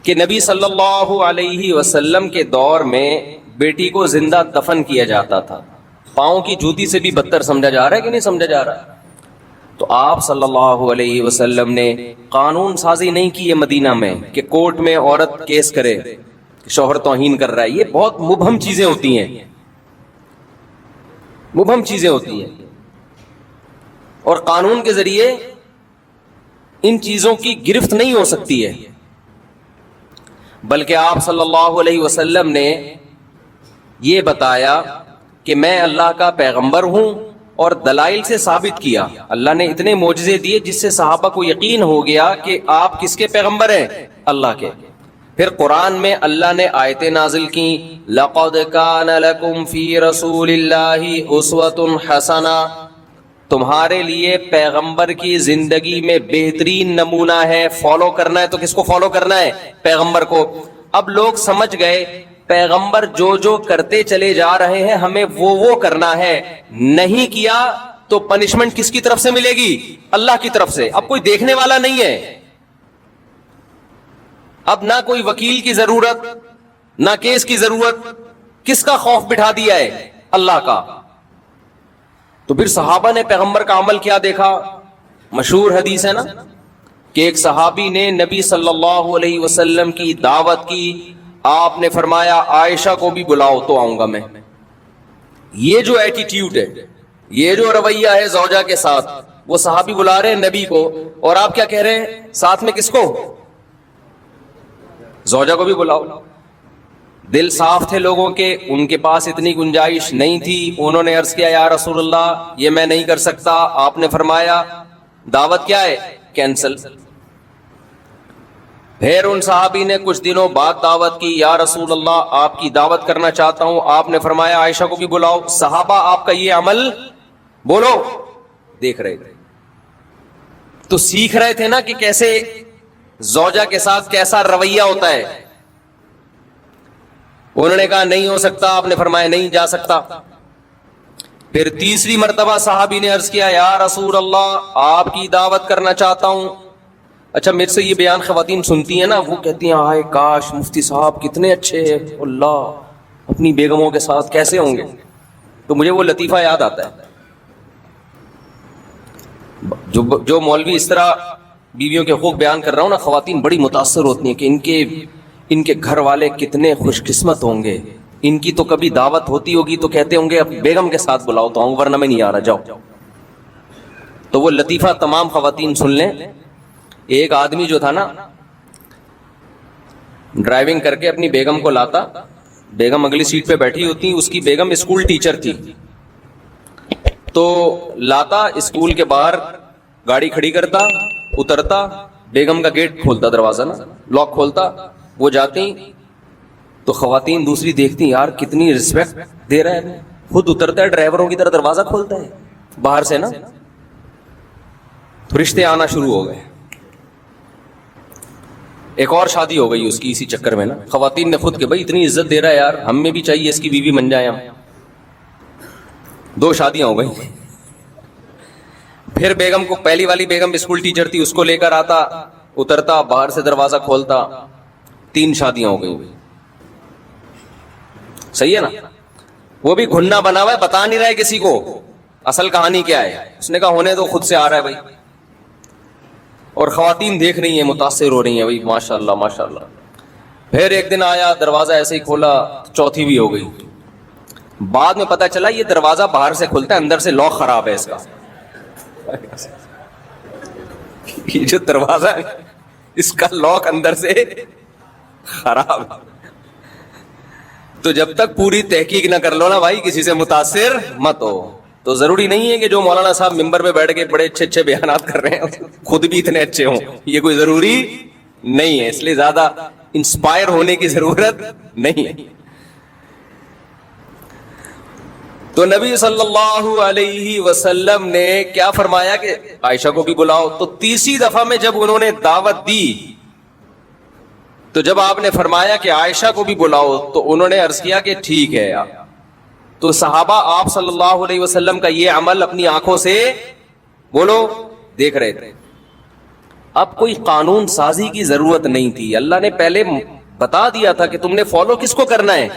کہ نبی صلی اللہ علیہ وسلم کے دور میں بیٹی کو زندہ دفن کیا جاتا تھا. پاؤں کی جوتی سے بھی بدتر سمجھا جا رہا ہے کہ نہیں سمجھا جا رہا ہے؟ تو آپ صلی اللہ علیہ وسلم نے قانون سازی نہیں کی ہے مدینہ میں کہ کورٹ میں عورت کیس کرے شوہر توہین کر رہا ہے. یہ بہت مبہم چیزیں ہوتی ہیں, مبہم چیزیں ہوتی ہیں, اور قانون کے ذریعے ان چیزوں کی گرفت نہیں ہو سکتی ہے. بلکہ آپ صلی اللہ علیہ وسلم نے یہ بتایا کہ میں اللہ کا پیغمبر ہوں, اور دلائل سے ثابت کیا. اللہ نے اتنے معجزے دیے جس سے صحابہ کو یقین ہو گیا کہ آپ کس کے پیغمبر ہیں؟ اللہ کے. پھر قرآن میں اللہ نے آیتیں نازل کی, لَقَدْ كَانَ لَكُمْ فِي رَسُولِ اللَّهِ أُسْوَةٌ حَسَنَةٌ, تمہارے لیے پیغمبر کی زندگی میں بہترین نمونہ ہے. فالو کرنا ہے تو کس کو فالو کرنا ہے؟ پیغمبر کو. اب لوگ سمجھ گئے پیغمبر جو کرتے چلے جا رہے ہیں ہمیں وہ کرنا ہے, نہیں کیا تو پنشمنٹ کس کی طرف سے ملے گی؟ اللہ کی طرف سے. اب کوئی دیکھنے والا نہیں ہے, اب نہ کوئی وکیل کی ضرورت, نہ کیس کی ضرورت. کس کا خوف بٹھا دیا ہے؟ اللہ کا. تو پھر صحابہ نے پیغمبر کا عمل کیا دیکھا؟ مشہور حدیث ہے نا کہ ایک صحابی نے نبی صلی اللہ علیہ وسلم کی دعوت کی, آپ نے فرمایا عائشہ کو بھی بلاؤ تو آؤں گا میں. یہ جو ایٹیٹیوڈ ہے, یہ جو رویہ ہے زوجہ کے ساتھ, وہ صحابی بلا رہے ہیں نبی کو, اور آپ کیا کہہ رہے ہیں ساتھ میں کس کو؟ زوجہ کو بھی بلاؤ. دل صاف تھے لوگوں کے, ان کے پاس اتنی گنجائش نہیں تھی. انہوں نے عرض کیا یا رسول اللہ یہ میں نہیں کر سکتا. آپ نے فرمایا دعوت کیا ہے؟ کینسل. پھر ان صحابی نے کچھ دنوں بعد دعوت کی, یا رسول اللہ آپ کی دعوت کرنا چاہتا ہوں. آپ نے فرمایا عائشہ کو بھی بلاؤ. صحابہ آپ کا یہ عمل بولو دیکھ رہے تھے, تو سیکھ رہے تھے نا کہ کیسے زوجہ کے ساتھ کیسا رویہ ہوتا ہے. انہوں نے کہا نہیں ہو سکتا. آپ نے فرمایا نہیں جا سکتا. پھر تیسری مرتبہ صحابی نے عرض کیا یا رسول اللہ آپ کی دعوت کرنا چاہتا ہوں. اچھا میرے سے یہ بیان خواتین سنتی ہیں نا, وہ کہتی ہیں ہائے کاش مفتی صاحب کتنے اچھے ہیں, اللہ اپنی بیگموں کے ساتھ کیسے ہوں گے. تو مجھے وہ لطیفہ یاد آتا ہے, جو مولوی اس طرح بیویوں کے حقوق بیان کر رہا ہوں نا, خواتین بڑی متاثر ہوتی ہیں کہ ان کے گھر والے کتنے خوش قسمت ہوں گے. ان کی تو کبھی دعوت ہوتی ہوگی تو کہتے ہوں گے اب بیگم کے ساتھ بلاؤ تو آؤں, ورنہ میں نہیں آ رہا, جاؤ. تو وہ لطیفہ تمام خواتین سن لیں. ایک آدمی جو تھا نا ڈرائیونگ کر کے اپنی بیگم کو لاتا, بیگم اگلی سیٹ پہ بیٹھی ہوتی, اس کی بیگم اسکول ٹیچر تھی, تو لاتا اسکول کے باہر گاڑی کھڑی کرتا, اترتا, بیگم کا گیٹ کھولتا, دروازہ نا لاک کھولتا, وہ جاتی تو خواتین دوسری دیکھتی یار کتنی رسپیکٹ دے رہا ہے, خود اترتا ہے ڈرائیوروں کی طرح دروازہ کھولتا ہے باہر سے نا. تو رشتے آنا شروع ہو گئے. ایک اور شادی ہو گئی اس کی اسی چکر میں نا, خواتین نے خود کہ بھائی اتنی عزت دے رہا ہے یار ہمیں بھی چاہیے اس کی بیوی بن جائے ہم. 2 شادیاں ہو گئی. پھر بیگم کو, پہلی والی بیگم اسکول ٹیچر تھی, اس کو لے کر آتا, اترتا, باہر سے دروازہ کھولتا. 3 شادیاں ہو گئی. صحیح ہے نا. وہ بھی گھننا بنا ہوا ہے, بتا نہیں رہا ہے کسی کو اصل کہانی کیا ہے. اس نے کہا ہونے تو خود سے آ رہا ہے بھائی. اور خواتین دیکھ رہی ہیں, متاثر ہو رہی ہیں بھائی ماشاء اللہ ماشاء اللہ. پھر ایک دن آیا, دروازہ ایسے ہی کھولا, 4تھی بھی ہو گئی. بعد میں پتا چلا یہ دروازہ باہر سے کھلتا ہے, اندر سے لاک خراب ہے اس کا. یہ جو دروازہ ہے اس کا لاک اندر سے خراب ہے. تو جب تک پوری تحقیق نہ کر لو نا بھائی, کسی سے متاثر مت ہو. تو ضروری نہیں ہے کہ جو مولانا صاحب ممبر پہ بیٹھ کے بڑے اچھے اچھے بیانات کر رہے ہیں خود بھی اتنے اچھے ہوں, یہ کوئی ضروری نہیں ہے. اس لیے زیادہ انسپائر ہونے کی ضرورت نہیں ہے. تو نبی صلی اللہ علیہ وسلم نے کیا فرمایا کہ عائشہ کو بھی بلاؤ. تو تیسری دفعہ میں جب انہوں نے دعوت دی تو جب آپ نے فرمایا کہ عائشہ کو بھی بلاؤ تو انہوں نے عرض کیا کہ ٹھیک ہے. تو صحابہ آپ صلی اللہ علیہ وسلم کا یہ عمل اپنی آنکھوں سے بولو دیکھ رہے تھے. اب کوئی قانون سازی کی ضرورت نہیں تھی. اللہ نے پہلے بتا دیا تھا کہ تم نے فالو کس کو کرنا ہے,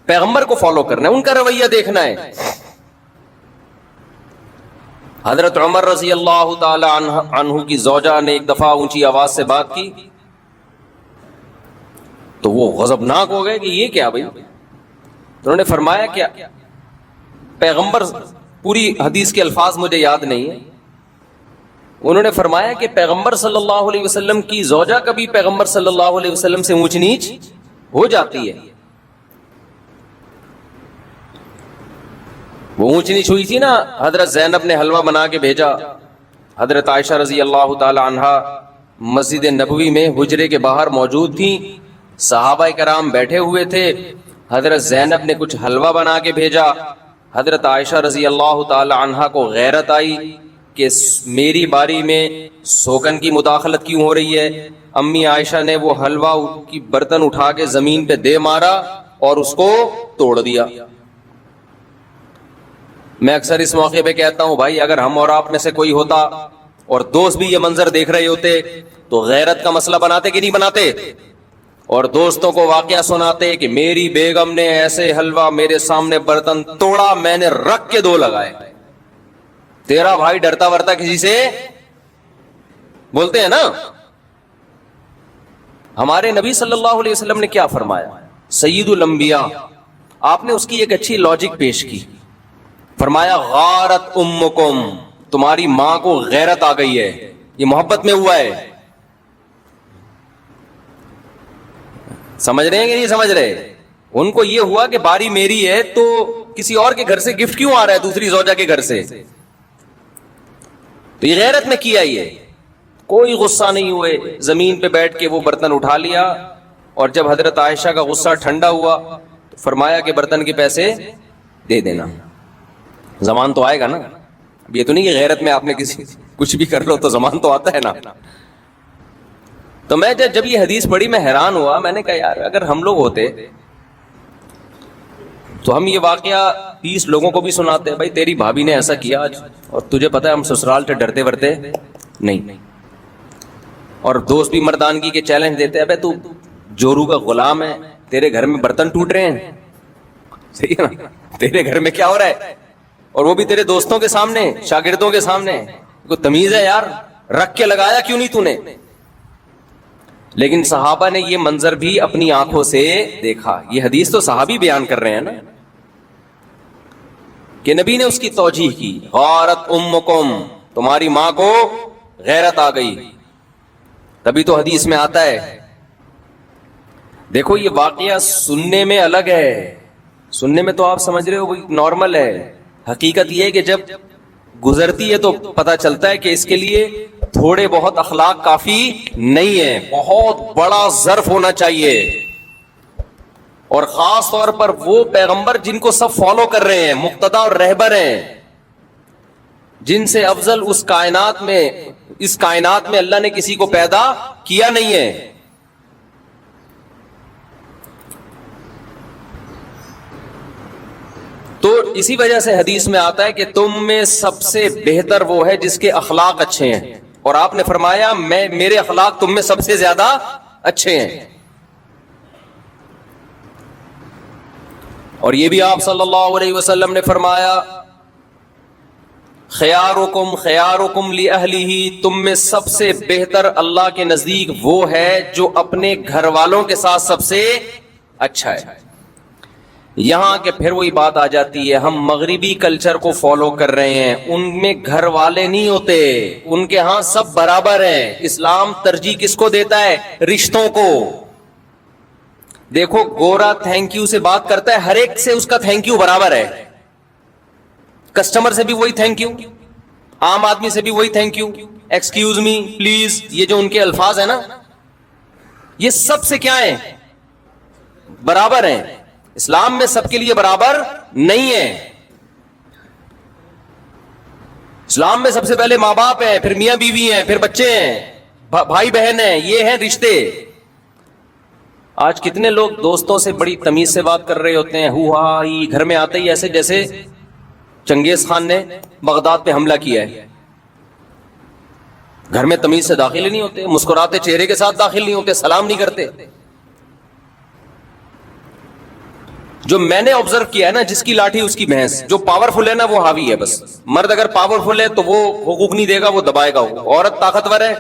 پیغمبر کو فالو کرنا ہے, ان کا رویہ دیکھنا ہے. حضرت عمر رضی اللہ تعالی عنہ کی زوجہ نے ایک دفعہ اونچی آواز سے بات کی تو وہ غضبناک ہو گئے کہ یہ کیا بھائی. تو انہوں نے فرمایا کہ پیغمبر, پوری حدیث کے الفاظ مجھے یاد نہیں ہیں, انہوں نے فرمایا کہ پیغمبر صلی اللہ علیہ وسلم کی زوجہ کبھی پیغمبر صلی اللہ علیہ وسلم سے اونچ نیچ ہو جاتی ہے. وہ اونچ نیچ ہوئی تھی نا, حضرت زینب نے حلوہ بنا کے بھیجا, حضرت عائشہ رضی اللہ تعالی عنہا مسجد نبوی میں حجرے کے باہر موجود تھیں, صحابہ کرام بیٹھے ہوئے تھے, حضرت زینب نے کچھ حلوہ بنا کے بھیجا. حضرت عائشہ رضی اللہ تعالی عنہا کو غیرت آئی کہ میری باری میں سوگن کی مداخلت کیوں ہو رہی ہے. امی عائشہ نے وہ حلوہ کی برتن اٹھا کے زمین پہ دے مارا اور اس کو توڑ دیا. میں اکثر اس موقع پہ کہتا ہوں بھائی, اگر ہم اور آپ میں سے کوئی ہوتا اور دوست بھی یہ منظر دیکھ رہے ہوتے تو غیرت کا مسئلہ بناتے کہ نہیں بناتے, اور دوستوں کو واقعہ سناتے کہ میری بیگم نے ایسے حلوہ میرے سامنے برتن توڑا, میں نے رکھ کے دو لگائے. تیرا بھائی ڈرتا ورتا کسی سے بولتے ہیں نا. ہمارے نبی صلی اللہ علیہ وسلم نے کیا فرمایا, سید الانبیاء, آپ نے اس کی ایک اچھی لاجک پیش کی. فرمایا غارت امکم, تمہاری ماں کو غیرت آ گئی ہے, یہ محبت میں ہوا ہے. سمجھ رہے ہیں کہ نہیں سمجھ رہے؟ ان کو یہ ہوا کہ باری میری ہے تو کسی اور کے گھر سے گفٹ کیوں آ رہا ہے, دوسری زوجہ کے گھر سے. تو یہ غیرت میں کیا, یہ کوئی غصہ نہیں ہوئے, زمین پہ بیٹھ کے وہ برتن اٹھا لیا. اور جب حضرت عائشہ کا غصہ ٹھنڈا ہوا تو فرمایا کہ برتن کے پیسے دے دینا, زمان تو آئے گا نا. اب یہ تو نہیں کہ غیرت میں آپ نے کسی کچھ بھی کر لو تو زمان تو آتا ہے نا. تو میں جب یہ حدیث پڑھی میں حیران ہوا, میں نے کہا یار اگر ہم لوگ ہوتے تو ہم یہ واقعہ 20 لوگوں کو بھی سناتے, بھائی تیری بھابھی نے ایسا کیا آج, اور تجھے پتا ہے ہم سسرال سے ڈرتے ورتے نہیں, اور دوست بھی مردانگی کے چیلنج دیتے ہیں, بھائی تو جورو کا غلام ہے, تیرے گھر میں برتن ٹوٹ رہے ہیں, صحیح ہے نا, تیرے گھر میں کیا ہو رہا ہے, اور وہ بھی تیرے دوستوں کے سامنے, شاگردوں کے سامنے. کوئی تمیز ہے یار, رکھ کے لگایا کیوں نہیں تو نے. لیکن صحابہ نے یہ منظر بھی اپنی آنکھوں سے دیکھا. یہ حدیث تو صحابی بیان کر رہے ہیں نا کہ نبی نے اس کی توجیہ کی, غارت امکم, تمہاری ماں کو غیرت آ گئی. تبھی تو حدیث میں آتا ہے. دیکھو یہ واقعہ سننے میں الگ ہے, سننے میں تو آپ سمجھ رہے ہو نارمل ہے, حقیقت یہ ہے کہ جب گزرتی ہے تو پتہ چلتا ہے کہ اس کے لیے تھوڑے بہت اخلاق کافی نہیں ہے, بہت بڑا ظرف ہونا چاہیے. اور خاص طور پر وہ پیغمبر جن کو سب فالو کر رہے ہیں, مقتدا اور رہبر ہیں, جن سے افضل اس کائنات میں اللہ نے کسی کو پیدا کیا نہیں ہے. تو اسی وجہ سے حدیث میں آتا ہے کہ تم میں سب سے بہتر وہ ہے جس کے اخلاق اچھے ہیں, اور آپ نے فرمایا میرے اخلاق تم میں سب سے زیادہ اچھے ہیں. اور یہ بھی آپ صلی اللہ علیہ وسلم نے فرمایا خیارکم خیارکم لأہلہ, تم میں سب سے بہتر اللہ کے نزدیک وہ ہے جو اپنے گھر والوں کے ساتھ سب سے اچھا ہے. یہاں کہ پھر وہی بات آ جاتی ہے، ہم مغربی کلچر کو فالو کر رہے ہیں، ان میں گھر والے نہیں ہوتے، ان کے ہاں سب برابر ہیں۔ اسلام ترجیح کس کو دیتا ہے؟ رشتوں کو۔ دیکھو گورا تھینک یو سے بات کرتا ہے، ہر ایک سے اس کا تھینک یو برابر ہے، کسٹمر سے بھی وہی تھینک یو، عام آدمی سے بھی وہی thank you, excuse me, please, یہ جو ان کے الفاظ ہیں نا، یہ سب سے کیا ہیں؟ برابر ہیں۔ اسلام میں سب کے لیے برابر نہیں ہے۔ اسلام میں سب سے پہلے ماں باپ ہیں، پھر میاں بیوی ہیں، پھر بچے ہیں، بھائی بہن ہیں، یہ ہیں رشتے۔ آج کتنے لوگ دوستوں سے بڑی تمیز سے بات کر رہے ہوتے ہیں، ہو ہا ہی، گھر میں آتے ہی ایسے جیسے چنگیز خان نے بغداد پہ حملہ کیا ہے۔ گھر میں تمیز سے داخل ہی نہیں ہوتے، مسکراتے چہرے کے ساتھ داخل نہیں ہوتے، سلام نہیں کرتے۔ جو میں نے آبزرو کیا ہے نا، جس کی لاٹھی اس کی بھینس، جو پاورفل ہے نا وہ حاوی ہے بس۔ مرد اگر پاورفل ہے تو وہ حقوق نہیں دے گا، وہ دبائے گا۔ عورت طاقتور ہے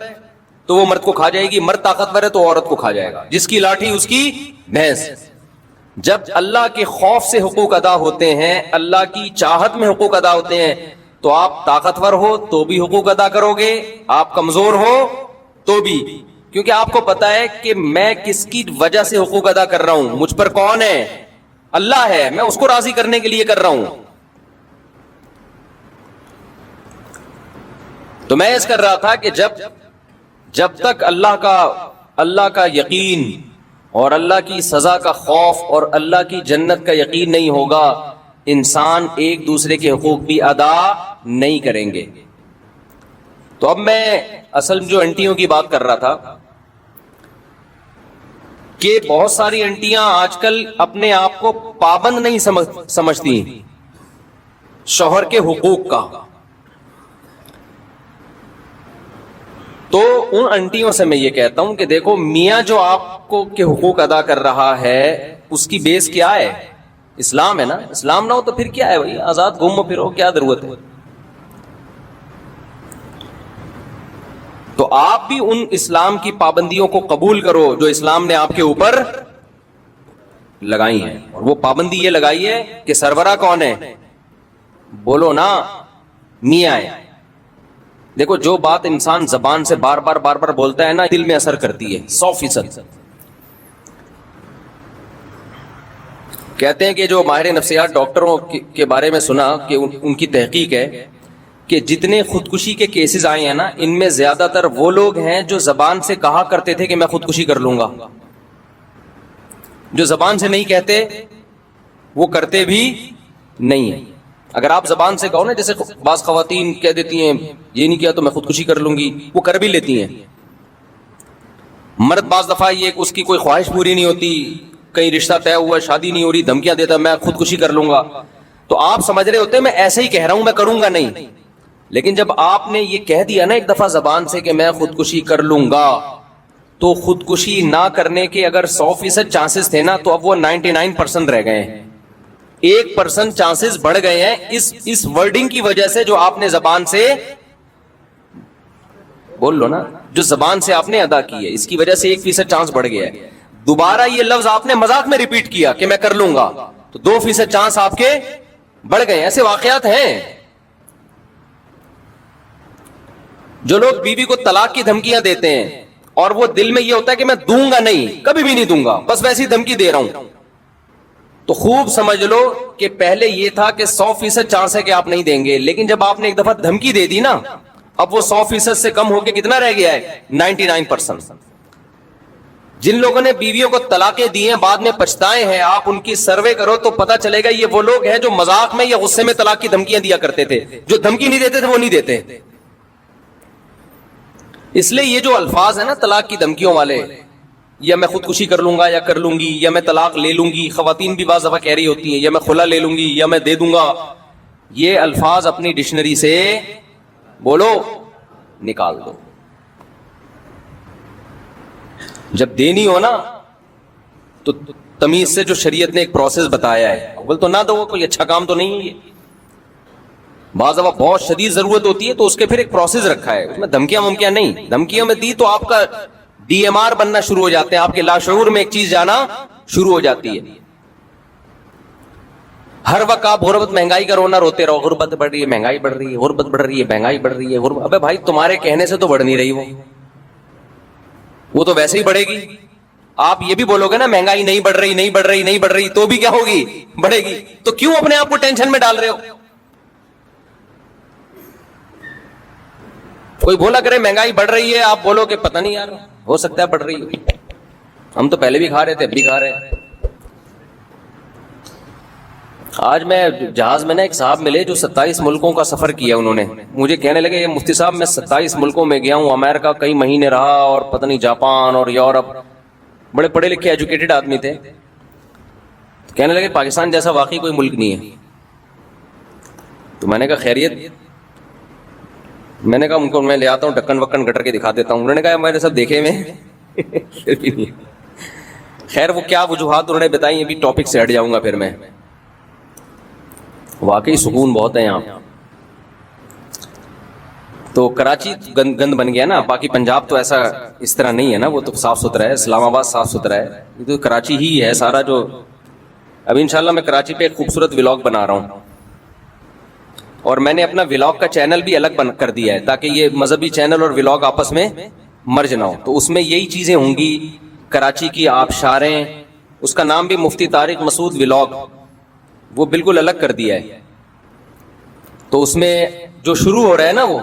تو وہ مرد کو کھا جائے گی، مرد طاقتور ہے تو عورت کو کھا جائے گا۔ جس کی لاٹھی اس کی بھینس۔ جب اللہ کے خوف سے حقوق ادا ہوتے ہیں، اللہ کی چاہت میں حقوق ادا ہوتے ہیں، تو آپ طاقتور ہو تو بھی حقوق ادا کرو گے، آپ کمزور ہو تو بھی، کیونکہ آپ کو پتا ہے کہ میں کس کی وجہ سے حقوق ادا کر رہا ہوں، مجھ پر کون ہے؟ اللہ ہے، میں اس کو راضی کرنے کے لیے کر رہا ہوں۔ تو میں اس کر رہا تھا کہ جب تک اللہ کا یقین اور اللہ کی سزا کا خوف اور اللہ کی جنت کا یقین نہیں ہوگا، انسان ایک دوسرے کے حقوق بھی ادا نہیں کریں گے۔ تو اب میں اصل جو انٹیوں کی بات کر رہا تھا کہ بہت ساری انٹیاں آج کل اپنے آپ کو پابند نہیں سمجھتی شوہر کے حقوق کا۔ تو ان انٹیوں سے میں یہ کہتا ہوں کہ دیکھو، میاں جو آپ کو کے حقوق ادا کر رہا ہے اس کی بیس کیا ہے؟ اسلام ہے نا۔ اسلام نہ ہو تو پھر کیا ہے بھائی؟ آزاد گھومو پھرو، کیا ضرورت ہے؟ تو آپ بھی ان اسلام کی پابندیوں کو قبول کرو جو اسلام نے آپ کے اوپر لگائی ہیں، اور وہ پابندی یہ لگائی ہے کہ سربراہ کون ہے؟ بولو نا، میاں ہے۔ دیکھو جو بات انسان زبان سے بار بار بولتا ہے نا، دل میں اثر کرتی ہے 100%۔ کہتے ہیں کہ جو ماہر نفسیات ڈاکٹروں کے بارے میں سنا کہ ان کی تحقیق ہے کہ جتنے خودکشی کے کیسز آئے ہیں نا، ان میں زیادہ تر وہ لوگ ہیں جو زبان سے کہا کرتے تھے کہ میں خودکشی کر لوں گا۔ جو زبان سے نہیں کہتے وہ کرتے بھی نہیں ہیں۔ اگر آپ زبان سے کہو نا، جیسے بعض خواتین کہہ دیتی ہیں یہ نہیں کیا تو میں خودکشی کر لوں گی، وہ کر بھی لیتی ہیں۔ مرد بعض دفعہ یہ اس کی کوئی خواہش پوری نہیں ہوتی، کہیں رشتہ طے ہوا، شادی نہیں ہو رہی، دھمکیاں دیتا میں خودکشی کر لوں گا، تو آپ سمجھ رہے ہوتے ہیں میں ایسے ہی کہہ رہا ہوں، میں کروں گا نہیں۔ لیکن جب آپ نے یہ کہہ دیا نا ایک دفعہ زبان سے کہ میں خودکشی کر لوں گا، تو خودکشی نہ کرنے کے اگر 100% چانسز تھے نا، تو اب وہ 99% رہ گئے ہیں، 1% چانسز بڑھ گئے ہیں اس ورڈنگ کی وجہ سے جو آپ نے زبان سے، بول لو نا، جو زبان سے آپ نے ادا کی ہے، اس کی وجہ سے 1% چانس بڑھ گیا ہے۔ دوبارہ یہ لفظ آپ نے مذاق میں ریپیٹ کیا کہ میں کر لوں گا، تو 2% چانس آپ کے بڑھ گئے ہیں۔ ایسے واقعات ہیں۔ جو لوگ بیوی کو طلاق کی دھمکیاں دیتے ہیں اور وہ دل میں یہ ہوتا ہے کہ میں دوں گا نہیں، کبھی بھی نہیں دوں گا، بس ویسی دھمکی دے رہا ہوں، تو خوب سمجھ لو کہ پہلے یہ تھا کہ 100% چانس ہے کہ آپ نہیں دیں گے، لیکن جب آپ نے ایک دفعہ دھمکی دے دی نا، اب وہ 100% سے کم ہو کے کتنا رہ گیا ہے؟ 99%۔ جن لوگوں نے بیویوں کو طلاقیں دی ہیں بعد میں پچھتائے ہیں، آپ ان کی سروے کرو تو پتا چلے گا یہ وہ لوگ ہیں جو مذاق میں یا غصے میں طلاق کی دھمکیاں دیا کرتے تھے، جو دھمکی نہیں دیتے تھے وہ نہیں دیتے۔ اس لیے یہ جو الفاظ ہیں نا طلاق کی دھمکیوں والے، یا میں خودکشی کر لوں گا یا کر لوں گی، یا میں طلاق لے لوں گی، خواتین بھی بعض دفعہ کہہ رہی ہوتی ہیں یا میں خلا لے لوں گی یا میں دے دوں گا، یہ الفاظ اپنی ڈکشنری سے بولو نکال دو۔ جب دینی ہو نا تو تمیز سے جو شریعت نے ایک پروسیس بتایا ہے، اول تو نہ دو، کوئی اچھا کام تو نہیں ہے یہ۔ بعض دفعہ بہت شدید ضرورت ہوتی ہے تو اس کے پھر ایک پروسیس رکھا ہے، اس میں دھمکیاں نہیں، دھمکیوں میں دی تو آپ کا DMR بننا شروع ہو جاتے ہیں، آپ کے لاشعور میں ایک چیز جانا شروع ہو جاتی ہے۔ ہر وقت آپ غربت مہنگائی کا رونا روتے رہو, غربت بڑھ رہی ہے, مہنگائی بڑھ رہی ہے, غربت بڑھ رہی ہے, مہنگائی بڑھ رہی ہے, غربت. ابے بھائی تمہارے کہنے سے تو بڑھ نہیں رہی, وہ تو ویسے ہی بڑھے گی. آپ یہ بھی بولو گے نا مہنگائی نہیں بڑھ رہی, نہیں بڑھ رہی, نہیں بڑھ رہی, تو بھی کیا ہوگی, بڑھے گی. تو کیوں اپنے آپ کو ٹینشن میں ڈال رہے ہو؟ کوئی بولا کرے مہنگائی بڑھ رہی ہے, آپ بولو کہ پتہ نہیں یار, ہو سکتا ہے بڑھ رہی ہے, ہم تو پہلے بھی کھا رہے تھے, اب بھی کھا رہے ہیں. آج میں جہاز میں نا ایک صاحب ملے جو 27 ملکوں کا سفر کیا انہوں نے. مجھے کہنے لگے یہ مفتی صاحب میں 27 ملکوں میں گیا ہوں, امریکہ کئی مہینے رہا, اور پتہ نہیں جاپان اور یورپ. بڑے پڑھے لکھے ایجوکیٹڈ آدمی تھے. کہنے لگے پاکستان جیسا واقعی کوئی ملک نہیں ہے. تو میں نے کہا خیریت؟ میں نے کہا ان کو میں لے آتا ہوں ڈکن وکن گٹر کے دکھا دیتا ہوں. انہوں نے کہا میں نے سب دیکھے میں. خیر وہ کیا وجوہات انہوں نے بتائی, ابھی ٹاپک سے ہٹ جاؤں گا پھر میں. واقعی سکون بہت ہے یہاں. تو کراچی گند بن گیا نا, باقی پنجاب تو ایسا اس طرح نہیں ہے نا, وہ تو صاف ستھرا ہے. اسلام آباد صاف ستھرا ہے, یہ تو کراچی ہی ہے سارا. جو ابھی انشاءاللہ میں کراچی پہ ایک خوبصورت ولاگ بنا رہا ہوں, اور میں نے اپنا ولاگ کا چینل بھی الگ کر دیا ہے تاکہ یہ مذہبی چینل اور ولاگ آپس میں مرج نہ ہو. تو اس میں یہی چیزیں ہوں گی, کراچی کی آبشاریں, اس کا نام بھی مفتی طارق مسعود ولاگ, وہ بالکل الگ کر دیا ہے. تو اس میں جو شروع ہو رہا ہے نا, وہ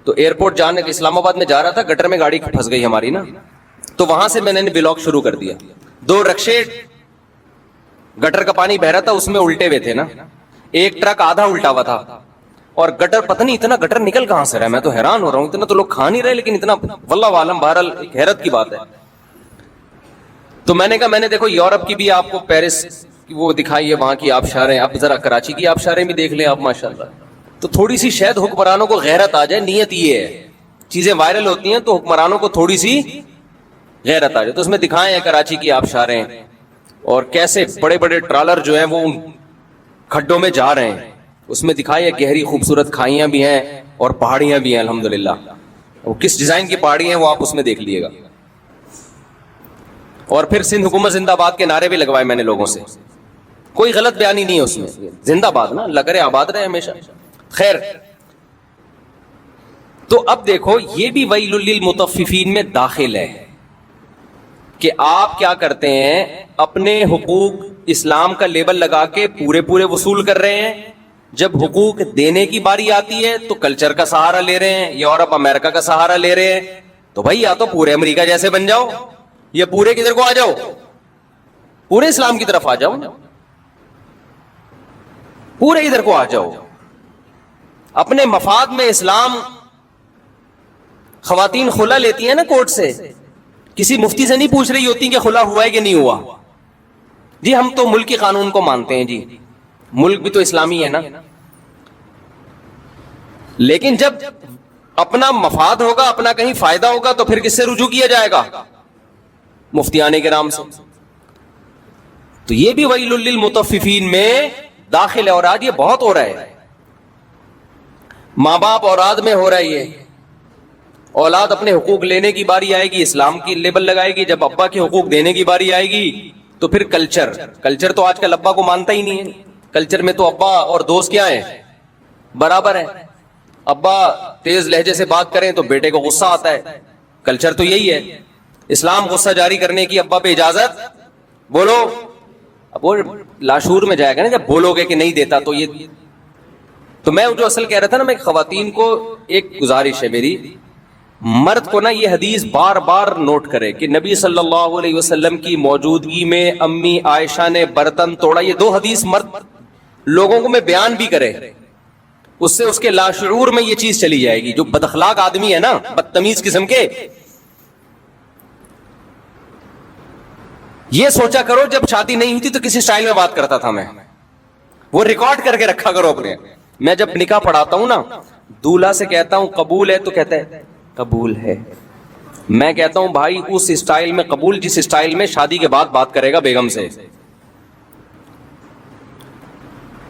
تو ایئرپورٹ جانے کے اسلام آباد میں جا رہا تھا, گٹر میں گاڑی پھنس گئی ہماری نا, تو وہاں سے میں نے ولاگ شروع کر دیا. 2 رکشے گٹر کا پانی بہ رہا تھا, اس میں الٹے ہوئے تھے نا, ایک ٹرک آدھا الٹا ہوا تھا, اور گٹر پتہ نہیں اتنا گٹر نکل کہاں سے رہا ہے, میں تو حیران ہو رہا ہوں. اتنا تو لوگ کھا نہیں رہے, لیکن اتنا واللہ عالم, بہرحال ایک حیرت کی بات ہے. تو میں نے کہا میں نے دیکھو یورپ کی بھی آپ کو پیرس کی وہ دکھائی ہے, وہاں کی آبشاریں, اب ذرا کراچی کی آبشاریں بھی دیکھ لیں آپ ماشاءاللہ. تو تھوڑی سی شاید حکمرانوں کو غیرت آ جائے, نیت یہ ہے. چیزیں وائرل ہوتی ہیں تو حکمرانوں کو تھوڑی سی غیرت آ جائے. تو اس میں دکھائے ہیں کراچی کی آبشاریں, اور کیسے بڑے بڑے ٹرالر جو ہیں وہ کھڈوں میں جا رہے ہیں. اس میں دکھائی ہے گہری خوبصورت کھائیاں بھی ہیں اور پہاڑیاں بھی ہیں الحمدللہ. وہ کس ڈیزائن کی پہاڑی ہیں وہ آپ اس میں دیکھ لیے گا. اور پھر سندھ حکومت زندہ باد کے نعرے بھی لگوائے میں نے لوگوں سے. کوئی غلط بیانی نہیں ہے اس میں, زندہ باد نا, اللہ کرے آباد رہے ہمیشہ. خیر, تو اب دیکھو یہ بھی ویل للمطففین میں داخل ہے کہ آپ کیا کرتے ہیں, اپنے حقوق اسلام کا لیبل لگا کے پورے پورے وصول کر رہے ہیں. جب حقوق دینے کی باری آتی ہے تو کلچر کا سہارا لے رہے ہیں, یورپ امریکہ کا سہارا لے رہے ہیں. تو بھائی یا تو پورے امریکہ جیسے بن جاؤ, یا پورے کدھر کو آ جاؤ, پورے اسلام کی طرف آ جاؤ, پورے ادھر کو آ جاؤ. اپنے مفاد میں اسلام, خواتین خلا لیتی ہیں نا کورٹ سے, کسی مفتی سے نہیں پوچھ رہی ہوتی کہ خلا ہوا ہے کہ نہیں ہوا. جی ہم تو ملک کے قانون کو مانتے ہیں, جی ملک بھی تو اسلامی ہے نا. لیکن جب اپنا مفاد ہوگا, اپنا کہیں فائدہ ہوگا, تو پھر کس سے رجوع کیا جائے گا؟ مفتیان کرام سے. تو یہ بھی ویل للمطففین میں داخل ہے. اور آج یہ بہت ہو رہا ہے, ماں باپ اولاد میں ہو رہا ہے یہ. اولاد اپنے حقوق لینے کی باری آئے گی, اسلام کی لیبل لگائے گی. جب ابا کے حقوق دینے کی باری آئے گی تو پھر کلچر تو آج کل ابا کو مانتا ہی نہیں ہے. کلچر میں تو ابا اور دوست کیا ہیں, برابر ہیں. ابا تیز لہجے سے بات کریں تو بیٹے کو غصہ آتا ہے. کلچر تو یہی ہے. اسلام غصہ جاری کرنے کی ابا پہ اجازت, بولو. اب وہ لاشور میں جائے گا نا جب بولو گے کہ نہیں دیتا. تو یہ تو میں جو اصل کہہ رہا تھا نا, میں خواتین کو ایک گزارش ہے میری, مرد کو نا یہ حدیث بار بار نوٹ کرے کہ نبی صلی اللہ علیہ وسلم کی موجودگی میں امی عائشہ نے برتن توڑا. یہ 2 حدیث مرد لوگوں کو میں بیان بھی کرے, اس سے اس کے لاشعور میں یہ چیز چلی جائے گی. جو بد اخلاق آدمی ہے نا, بدتمیز قسم کے, یہ سوچا کرو جب شادی نہیں ہوتی تو کسی سٹائل میں بات کرتا تھا میں, وہ ریکارڈ کر کے رکھا کرو اپنے. میں جب نکاح پڑھاتا ہوں نا, دولہا سے کہتا ہوں قبول ہے, تو کہتا ہے قبول ہے. میں کہتا ہوں بھائی اس اسٹائل میں قبول جس اسٹائل میں شادی کے بعد بات کرے گا بیگم سے.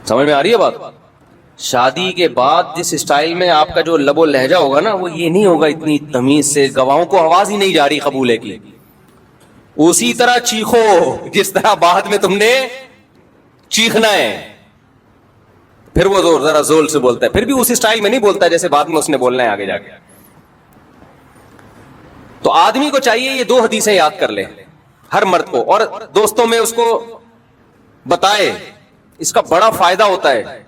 سمجھ میں آ رہی ہے بات؟ شادی کے بعد جس اسٹائل میں آپ کا جو لب و لہجہ ہوگا نا, وہ یہ نہیں ہوگا اتنی تمیز سے, گواہوں کو آواز ہی نہیں جا رہی قبول ہے کی. اسی طرح چیخو جس طرح بعد میں تم نے چیخنا ہے. پھر وہ ذرا زور سے بولتا ہے, پھر بھی اسی اسٹائل میں نہیں بولتا جیسے بعد میں اس نے بولنا ہے آگے جا کے. تو آدمی کو چاہیے یہ 2 حدیثیں یاد کر لے, ہر مرد کو, اور دوستوں میں اس کو بتائے, اس کا بڑا فائدہ ہوتا ہے.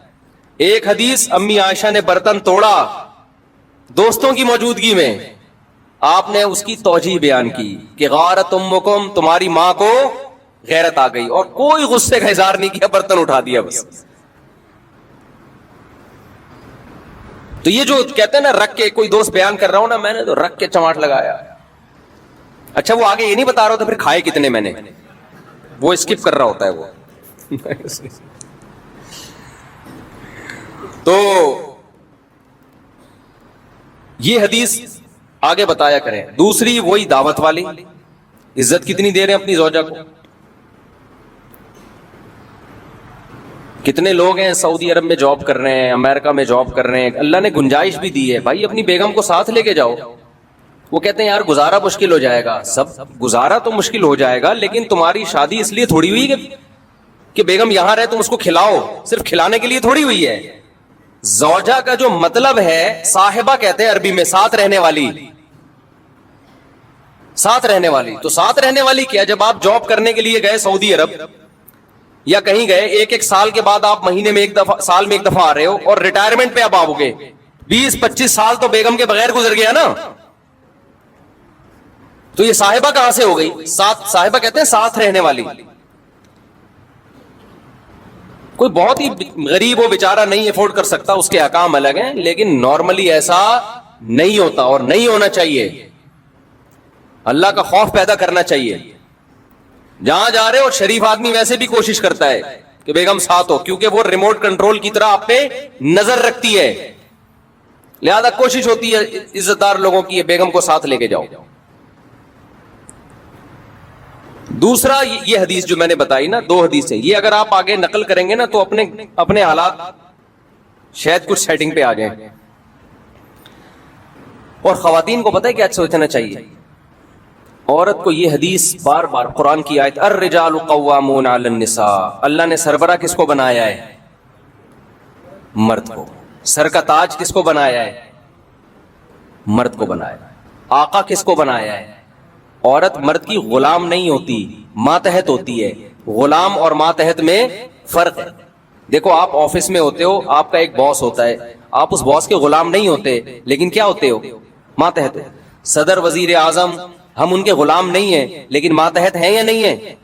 ایک حدیث, امی عائشہ نے برتن توڑا دوستوں کی موجودگی میں, آپ نے اس کی توجیہ بیان کی کہ غارت امکم, تمہاری ماں کو غیرت آ گئی, اور کوئی غصے کا اظہار نہیں کیا, برتن اٹھا دیا بس. تو یہ جو کہتے ہیں نا رکھ کے, کوئی دوست بیان کر رہا ہوں نا میں نے تو رکھ کے چماٹ لگایا, اچھا وہ آگے یہ نہیں بتا رہا ہوتا پھر کھائے کتنے میں نے, وہ اسکپ کر رہا ہوتا ہے وہ. تو یہ حدیث آگے بتایا کریں. دوسری وہی دعوت والی, عزت کتنی دے رہے ہیں اپنی زوجہ کو. کتنے لوگ ہیں سعودی عرب میں جاب کر رہے ہیں, امریکہ میں جاب کر رہے ہیں, اللہ نے گنجائش بھی دی ہے, بھائی اپنی بیگم کو ساتھ لے کے جاؤ. وہ کہتے ہیں یار گزارا مشکل ہو جائے گا. سب گزارا تو مشکل ہو جائے گا, لیکن تمہاری شادی اس لیے تھوڑی ہوئی کہ بیگم یہاں رہے تم اس کو کھلاؤ, صرف کھلانے کے لیے تھوڑی ہوئی ہے. زوجہ کا جو مطلب ہے, صاحبہ کہتے ہیں عربی میں, ساتھ رہنے والی, ساتھ رہنے والی. تو ساتھ رہنے والی کیا, جب آپ جاب کرنے کے لیے گئے سعودی عرب یا کہیں گئے, ایک سال کے بعد آپ مہینے میں ایک دفعہ, سال میں ایک دفعہ آ رہے ہو, اور ریٹائرمنٹ پہ اب آؤ گے, 20-25 سال تو بیگم کے بغیر گزر گیا نا. تو یہ صاحبہ کہاں سے ہو گئی؟ صاحبہ کہتے ہیں ساتھ رہنے والی. کوئی بہت ہی غریب ہو بیچارہ نہیں افورڈ کر سکتا, اس کے احکام الگ ہیں, لیکن نارملی ایسا نہیں ہوتا اور نہیں ہونا چاہیے. اللہ کا خوف پیدا کرنا چاہیے. جہاں جا رہے ہو, شریف آدمی ویسے بھی کوشش کرتا ہے کہ بیگم ساتھ ہو, کیونکہ وہ ریموٹ کنٹرول کی طرح آپ پہ نظر رکھتی ہے, لہذا کوشش ہوتی ہے عزت دار لوگوں کی بیگم کو ساتھ لے کے جاؤ. دوسرا یہ حدیث جو میں نے بتائی نا, 2 حدیثیں, یہ اگر آپ آگے نقل کریں گے نا تو اپنے حالات شاید کچھ سیٹنگ پہ آ جائیں. اور خواتین کو پتہ ہے کیا سوچنا چاہیے, عورت کو یہ حدیث بار بار, قرآن کی آیت الرجال قوامون علی النساء, اللہ نے سربراہ کس کو بنایا ہے؟ مرد کو. سر کا تاج کس کو بنایا ہے؟ مرد کو بنایا. آقا کس کو بنایا ہے؟ عورت مرد کی غلام نہیں ہوتی, ماتحت ہوتی ہے. غلام اور ماتحت میں فرق ہے. دیکھو آپ آفس میں ہوتے ہو, آپ کا ایک باس ہوتا ہے, آپ اس باس کے غلام نہیں ہوتے, لیکن کیا ہوتے ہو؟ ماتحت. صدر, وزیر اعظم, ہم ان کے غلام نہیں ہیں, لیکن ماتحت ہیں یا نہیں ہیں؟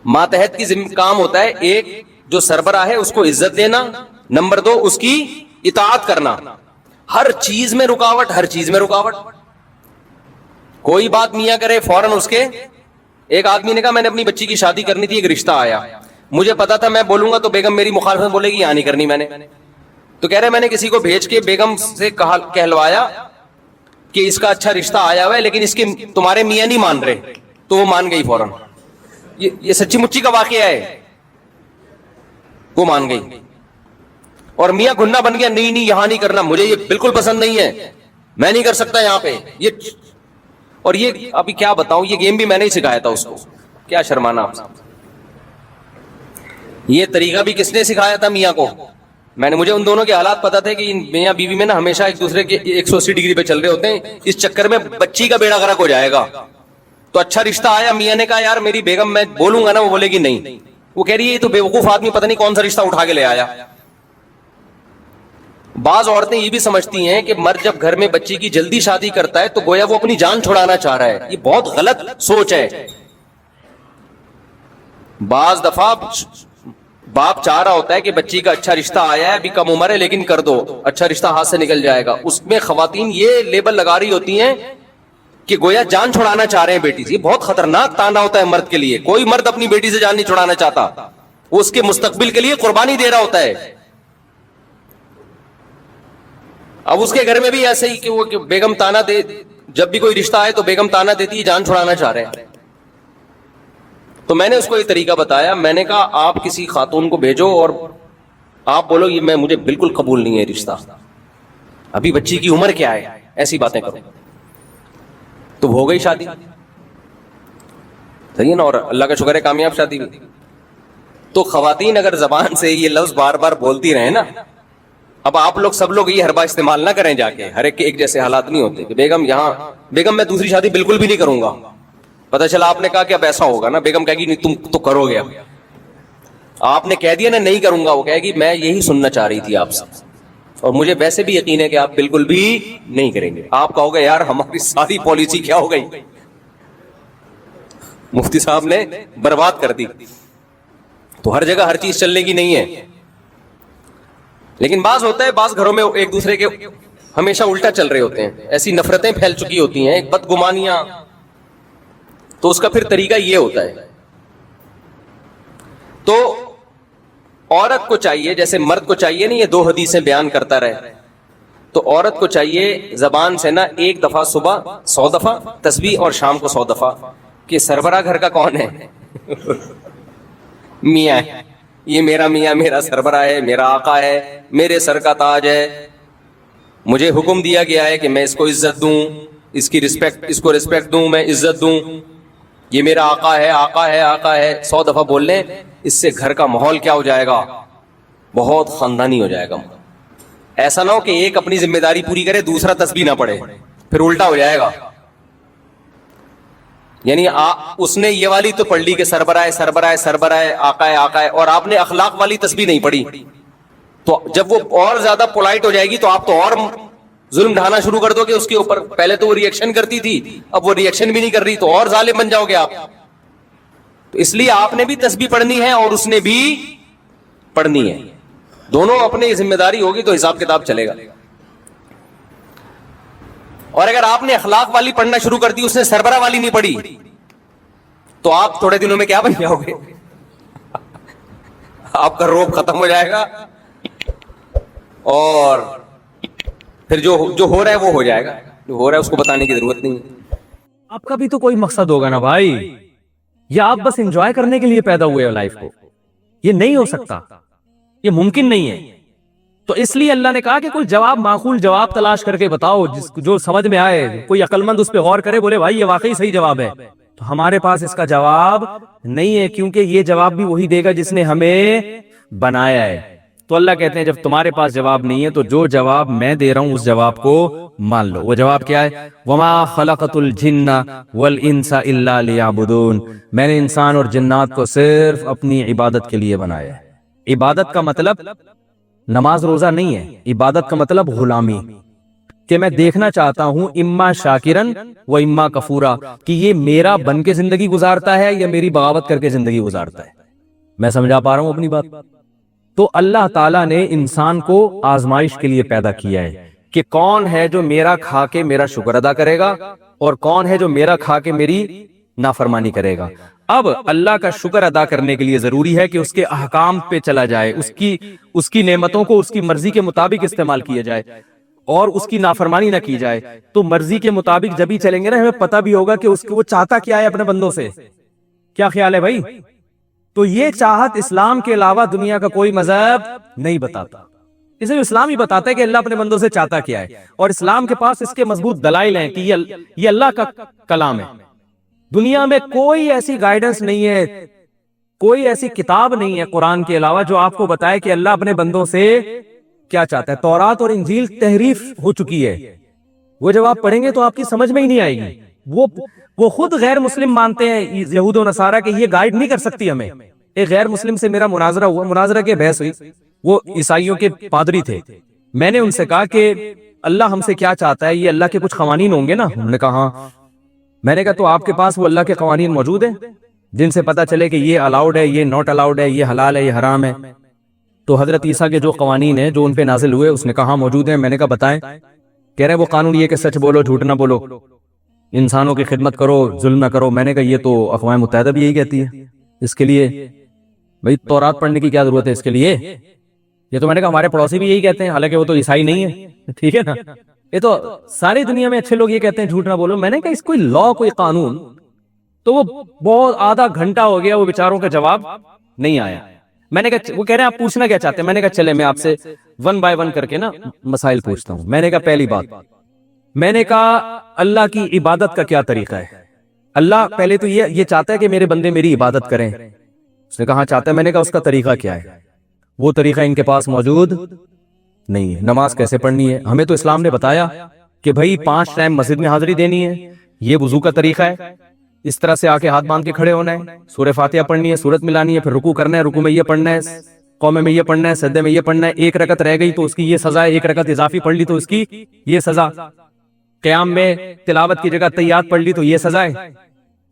ماتحت کی کام ہوتا ہے, ایک جو سربراہ ہے اس کو عزت دینا, نمبر 2 اس کی اطاعت کرنا. ہر چیز میں رکاوٹ, ہر چیز میں رکاوٹ. کوئی بات میاں کرے فوراً اس کے, ایک آدمی نے کہا میں نے اپنی بچی کی شادی کرنی تھی, ایک رشتہ آیا, مجھے پتا تھا میں بولوں گا تو بیگم میری مخالفت بولے گی, یہاں نہیں کرنی میں نے. تو کہہ رہے میں نے کسی کو بھیج کے بیگم سے کہلوایا کہ اس کا اچھا رشتہ آیا ہوا ہے, لیکن اس کے تمہارے میاں نہیں مان رہے, تو وہ مان گئی فوراً. یہ سچی مچی کا واقعہ ہے, وہ مان گئی. اور میاں گھننا بن گیا, نہیں یہاں نہیں کرنا, مجھے یہ بالکل پسند نہیں ہے, میں نہیں کر سکتا یہاں پہ. اور یہ ابھی کیا بتاؤں, یہ گیم بھی میں نے ہی سکھایا تھا اس کو, کیا شرمانا آپ. یہ طریقہ بھی کس نے سکھایا تھا؟ میاں کو. میں نے, مجھے ان دونوں کے حالات پتا تھے کہ میاں بیوی میں نا ہمیشہ ایک دوسرے کے 180 ڈگری پہ چل رہے ہوتے ہیں, اس چکر میں بچی کا بیڑا غرق ہو جائے گا. تو اچھا رشتہ آیا, میاں نے کہا یار میری بیگم, میں بولوں گا نا وہ بولے گی نہیں. وہ کہہ رہی ہے یہ تو بیوقوف آدمی پتہ نہیں کون سا رشتہ اٹھا کے لے آیا. بعض عورتیں یہ بھی سمجھتی ہیں کہ مرد جب گھر میں بچی کی جلدی شادی کرتا ہے تو گویا وہ اپنی جان چھڑانا چاہ رہا ہے. یہ بہت غلط سوچ ہے. بعض دفعہ باپ چاہ رہا ہوتا ہے کہ بچی کا اچھا رشتہ آیا ہے, ابھی کم عمر ہے, لیکن کر دو, اچھا رشتہ ہاتھ سے نکل جائے گا. اس میں خواتین یہ لیبل لگا رہی ہوتی ہیں کہ گویا جان چھڑانا چاہ رہے ہیں بیٹی سے. یہ بہت خطرناک تانا ہوتا ہے مرد کے لیے. کوئی مرد اپنی بیٹی سے جان نہیں چھڑانا چاہتا, وہ اس کے مستقبل کے لیے قربانی دے رہا ہوتا ہے. اب اس کے گھر میں بھی ایسے ہی کہ وہ بیگم تانا دے, جب بھی کوئی رشتہ آئے تو بیگم تانا دیتی ہے, جان چھڑانا چاہ رہے ہیں. تو میں نے اس کو یہ طریقہ بتایا, میں نے کہا آپ کسی خاتون کو بھیجو اور آپ بولو یہ مجھے بالکل قبول نہیں ہے رشتہ, ابھی بچی کی عمر کیا ہے, ایسی باتیں کرو. تو ہو گئی شادی, صحیح ہے نا, اور اللہ کا شکر ہے کامیاب شادی ہوئی. تو خواتین اگر زبان سے یہ لفظ بار بار بولتی رہے نا، اب آپ لوگ سب لوگ یہ حربہ استعمال نہ کریں جا کے، ہر ایک کے ایک جیسے حالات نہیں ہوتے کہ بیگم میں دوسری شادی بالکل بھی نہیں کروں گا، پتہ چلا آپ نے کہا کہ اب ایسا ہوگا نا، بیگم کہے گی نہیں تم تو کرو گے، اب آپ نے کہہ دیا نا نہیں کروں گا، وہ کہے گی میں یہی سننا چاہ رہی تھی آپ سے، اور مجھے ویسے بھی یقین ہے کہ آپ بالکل بھی نہیں کریں گے۔ آپ کہو گے یار ہماری ساری پالیسی کیا ہو گئی، مفتی صاحب نے برباد کر دی۔ تو ہر جگہ ہر چیز چلنے کی نہیں ہے، لیکن بعض ہوتا ہے بعض گھروں میں ایک دوسرے کے ہمیشہ الٹا چل رہے ہوتے ہیں، ایسی نفرتیں پھیل چکی ہوتی ہیں، بدگمانیاں، تو اس کا پھر طریقہ یہ ہوتا ہے۔ تو عورت کو چاہیے جیسے مرد کو چاہیے نہیں، یہ دو حدیثیں بیان کرتا رہے، تو عورت کو چاہیے زبان سے نا ایک دفعہ صبح 100 دفعہ تسبیح اور شام کو 100 دفعہ کہ سربراہ گھر کا کون ہے؟ میاں ہے، یہ میرا میاں میرا سربراہ ہے، میرا آقا ہے، میرے سر کا تاج ہے، مجھے حکم دیا گیا ہے کہ میں اس کو عزت دوں، اس کی رسپیکٹ، اس کو رسپیکٹ دوں، میں عزت دوں، یہ میرا آقا ہے آقا ہے آقا ہے۔ 100 دفعہ بول لیں، اس سے گھر کا ماحول کیا ہو جائے گا؟ بہت خاندانی ہو جائے گا۔ ایسا نہ ہو کہ ایک اپنی ذمہ داری پوری کرے دوسرا تسبیح نہ پڑھے، پھر الٹا ہو جائے گا۔ یعنی اس نے یہ والی تو پڑھ لی کہ سربراہ سربراہ سربراہ آقا ہے آقا ہے، اور آپ نے اخلاق والی تسبیح نہیں پڑھی، تو جب وہ اور زیادہ پولائٹ ہو جائے گی تو آپ تو اور ظلم ڈھانا شروع کر دو گے اس کے اوپر۔ پہلے تو وہ ریئیکشن کرتی تھی، اب وہ ریئیکشن بھی نہیں کر رہی، تو اور ظالم بن جاؤ گے آپ۔ تو اس لیے آپ نے بھی تسبیح پڑھنی ہے اور اس نے بھی پڑھنی ہے، دونوں اپنی ذمہ داری ہوگی تو حساب کتاب چلے گا۔ اور اگر آپ نے اخلاق والی پڑھنا شروع کر دی، اس نے سربراہ والی نہیں پڑھی، تو آپ تھوڑے دنوں میں کیا بن جاؤ گے؟ آپ کا روب ختم ہو جائے گا، اور پھر جو ہو رہا ہے وہ ہو جائے گا، جو ہو رہا ہے اس کو بتانے کی ضرورت نہیں ہے۔ آپ کا بھی تو کوئی مقصد ہوگا نا بھائی، یا آپ بس انجوائے کرنے کے لیے پیدا ہوئے ہو لائف کو؟ یہ نہیں ہو سکتا، یہ ممکن نہیں ہے۔ تو اس لیے اللہ نے کہا کہ کوئی جواب، معقول جواب تلاش کر کے بتاؤ جو سمجھ میں آئے، کوئی عقل مند اس پہ غور کرے، بولے بھائی یہ واقعی صحیح جواب ہے۔ تو ہمارے پاس اس کا جواب نہیں ہے، کیونکہ یہ جواب بھی وہی دے گا جس نے ہمیں بنایا ہے۔ تو اللہ کہتے ہیں جب تمہارے پاس جواب نہیں ہے تو جو جواب میں دے رہا ہوں اس جواب کو مان لو۔ وہ جواب کیا ہے؟ وما خلقت الجن والانس الا لیعبدون، میں نے انسان اور جنات کو صرف اپنی عبادت کے لیے بنایا ہے۔ عبادت کا مطلب نماز روزہ نہیں ہے، عبادت کا مطلب غلامی، کہ میں دیکھنا چاہتا ہوں اما شاکرن و اما کفورا، کہ یہ میرا بن کے زندگی گزارتا ہے یا میری بغاوت کر کے زندگی گزارتا ہے۔ میں سمجھا پا رہا ہوں اپنی بات؟ تو اللہ تعالیٰ نے انسان کو آزمائش کے لیے پیدا کیا ہے کہ کون ہے جو میرا کھا کے میرا شکر ادا کرے گا، اور کون ہے جو میرا کھا کے میری نافرمانی کرے گا۔ اب اللہ کا شکر ادا کرنے کے لیے ضروری ہے کہ اس کے احکام پہ چلا جائے، اس کی نعمتوں کو اس کی مرضی کے مطابق استعمال کیا جائے، اور اس کی نافرمانی نہ کی جائے۔ تو مرضی کے مطابق جب ہی چلیں گے نا، ہمیں پتہ بھی ہوگا کہ وہ چاہتا کیا ہے اپنے بندوں سے۔ کیا خیال ہے بھائی؟ تو یہ چاہت اسلام کے علاوہ دنیا کا کوئی مذہب نہیں بتاتا، اسے اسلام ہی بتاتا ہے کہ اللہ اپنے بندوں سے چاہتا کیا ہے، اور اسلام کے پاس اس کے مضبوط دلائل ہیں کہ یہ اللہ کا کلام ہے۔ دنیا میں کوئی ایسی گائیڈنس نہیں ہے، کوئی ایسی کتاب نہیں ہے قرآن کے علاوہ جو آپ کو بتائے کہ اللہ اپنے بندوں سے کیا چاہتا ہے۔ تورات اور انجیل تحریف ہو چکی ہے، وہ جب آپ پڑھیں گے تو آپ کی سمجھ میں ہی نہیں آئے گی۔ وہ خود غیر مسلم مانتے ہیں یہود و نصارہ کہ یہ گائیڈ نہیں کر سکتی ہمیں۔ ایک غیر مسلم سے میرا مناظرہ ہوا، مناظرہ کے بحث ہوئی، وہ عیسائیوں کے پادری تھے۔ میں نے ان سے کہا کہ اللہ ہم سے کیا چاہتا ہے، یہ اللہ کے کچھ قوانین ہوں گے نا؟ انہوں نے کہا ہاں۔ میں نے کہا تو آپ کے پاس وہ اللہ کے قوانین موجود ہیں جن سے پتہ چلے کہ یہ الاؤڈ ہے، یہ ناٹ الاؤڈ ہے، یہ حلال ہے، یہ حرام ہے؟ تو حضرت عیسیٰ کے جو قوانین ہیں جو ان پہ نازل ہوئے، اس نے کہا ہاں موجود ہیں۔ میں نے کہا بتائیں۔ کہہ رہے وہ قانون یہ کہ سچ بولو، جھوٹ نہ بولو، انسانوں کی خدمت کرو، ظلم نہ کرو۔ میں نے کہا یہ تو اقوام متحدہ بھی یہی کہتی ہے، اس کے لیے بھئی تورات پڑھنے کی کیا ضرورت ہے اس کے لیے؟ یہ تو میں نے کہا ہمارے پڑوسی بھی یہی کہتے ہیں، حالانکہ وہ تو عیسائی نہیں ہے، ٹھیک ہے نا؟ یہ تو ساری دنیا میں اچھے لوگ یہ کہتے ہیں جھوٹ نہ بولو۔ میں نے کہا اس کوئی لا، کوئی قانون؟ تو وہ بہت آدھا گھنٹہ ہو گیا، وہ بیچاروں کا جواب نہیں آیا۔ میں نے کہا وہ کہہ رہے ہیں آپ پوچھنا کیا چاہتے ہیں؟ میں نے کہا چلے میں آپ سے 1 بائی 1 کر کے نا مسائل پوچھتا ہوں۔ میں نے کہا پہلی بات، میں نے کہا اللہ کی عبادت کا کیا طریقہ ہے؟ اللہ پہلے تو یہ چاہتا ہے کہ میرے بندے میری عبادت کریں، اس نے کہا چاہتا ہے. میں نے کہا اس کا طریقہ کیا ہے؟ وہ طریقہ ان کے پاس موجود نہیں ہے. نماز کیسے پڑھنی ہے؟ ہمیں تو اسلام نے بتایا کہ بھائی 5 ٹائم مسجد میں حاضری دینی ہے، یہ وضو کا طریقہ ہے. اس طرح سے آ کے ہاتھ باندھ کے کھڑے ہونا ہے، سورہ فاتحہ پڑھنی ہے، سورت ملانی ہے، پھر رکوع کرنا ہے، رکوع میں یہ پڑھنا ہے، قومے میں یہ پڑھنا ہے، سجدے میں یہ پڑھنا ہے. 1 رکعت رہ گئی تو اس کی یہ سزا ہے، 1 رکعت اضافی پڑھ لی تو اس کی یہ سزا. قیام میں تلاوت کی جگہ تحیات پڑھ لی تو یہ سزا ہے.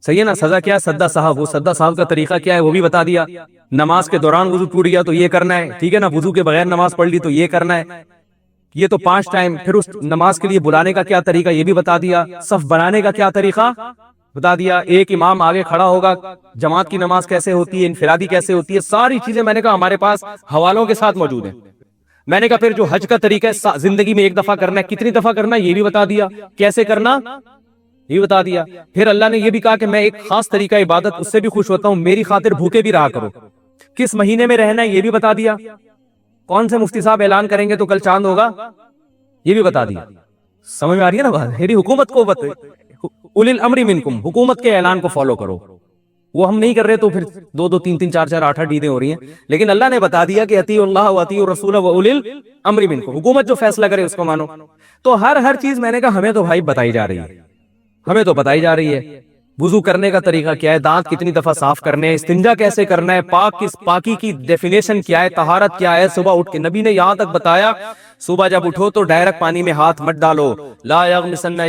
صحیح ہے نا؟ سزا کیا ہے؟ سدا صاحب. وہ سدا صاحب کا طریقہ کیا ہے وہ بھی بتا دیا. نماز کے دوران وضو ٹوٹ گیا تو یہ کرنا ہے، ٹھیک ہے نا؟ وضو کے بغیر نماز پڑھ لی تو یہ کرنا ہے. یہ تو 5 ٹائم. پھر اس نماز کے لیے بلانے کا کیا طریقہ یہ بھی بتا دیا. صف بنانے کا کیا طریقہ بتا دیا. ایک امام آگے کھڑا ہوگا. جماعت کی نماز کیسے ہوتی ہے، انفرادی کیسے ہوتی ہے، ساری چیزیں میں نے کہا ہمارے پاس حوالوں کے ساتھ موجود ہیں. میں نے کہا پھر جو حج کا طریقہ ہے زندگی میں 1 دفعہ کرنا ہے، کتنی دفعہ کرنا ہے یہ بھی بتا دیا، کیسے کرنا یہ بتا دیا. پھر اللہ نے یہ بھی کہا کہ میں ایک خاص طریقہ عبادت اس سے بھی خوش ہوتا ہوں، میری خاطر بھوکے بھی رہا کرو. کس مہینے میں رہنا ہے یہ بھی بتا دیا. کون سے مفتی صاحب اعلان کریں گے تو کل چاند ہوگا یہ بھی بتا دیا. سمجھ میں آ رہی ہے نا بات؟ میری حکومت کو اولی الامر منکم، حکومت کے اعلان کو فالو کرو. وہ ہم نہیں کر رہے تو پھر 2 3 3 4 4 8 8 عیدیں ہو رہی ہیں. لیکن اللہ نے بتا دیا کہ اطیعوا اللہ واطیعوا الرسول واولی الامر منکم، حکومت جو فیصلہ کرے اس کو مانو. تو ہر چیز میں نے کہا ہمیں تو بھائی بتائی جا رہی ہے، ہمیں تو بتائی جا رہی ہے. وضو کرنے کا طریقہ کیا ہے، دانت کتنی دفعہ صاف کرنے ہیں، استنجا کیسے کرنا ہے، پاکی کی ڈیفینیشن کیا ہے، طہارت کیا ہے. صبح اٹھ کے نبی نے یہاں تک بتایا صبح جب اٹھو تو ڈائریکٹ پانی میں ہاتھ مت ڈالو. لا یغمسن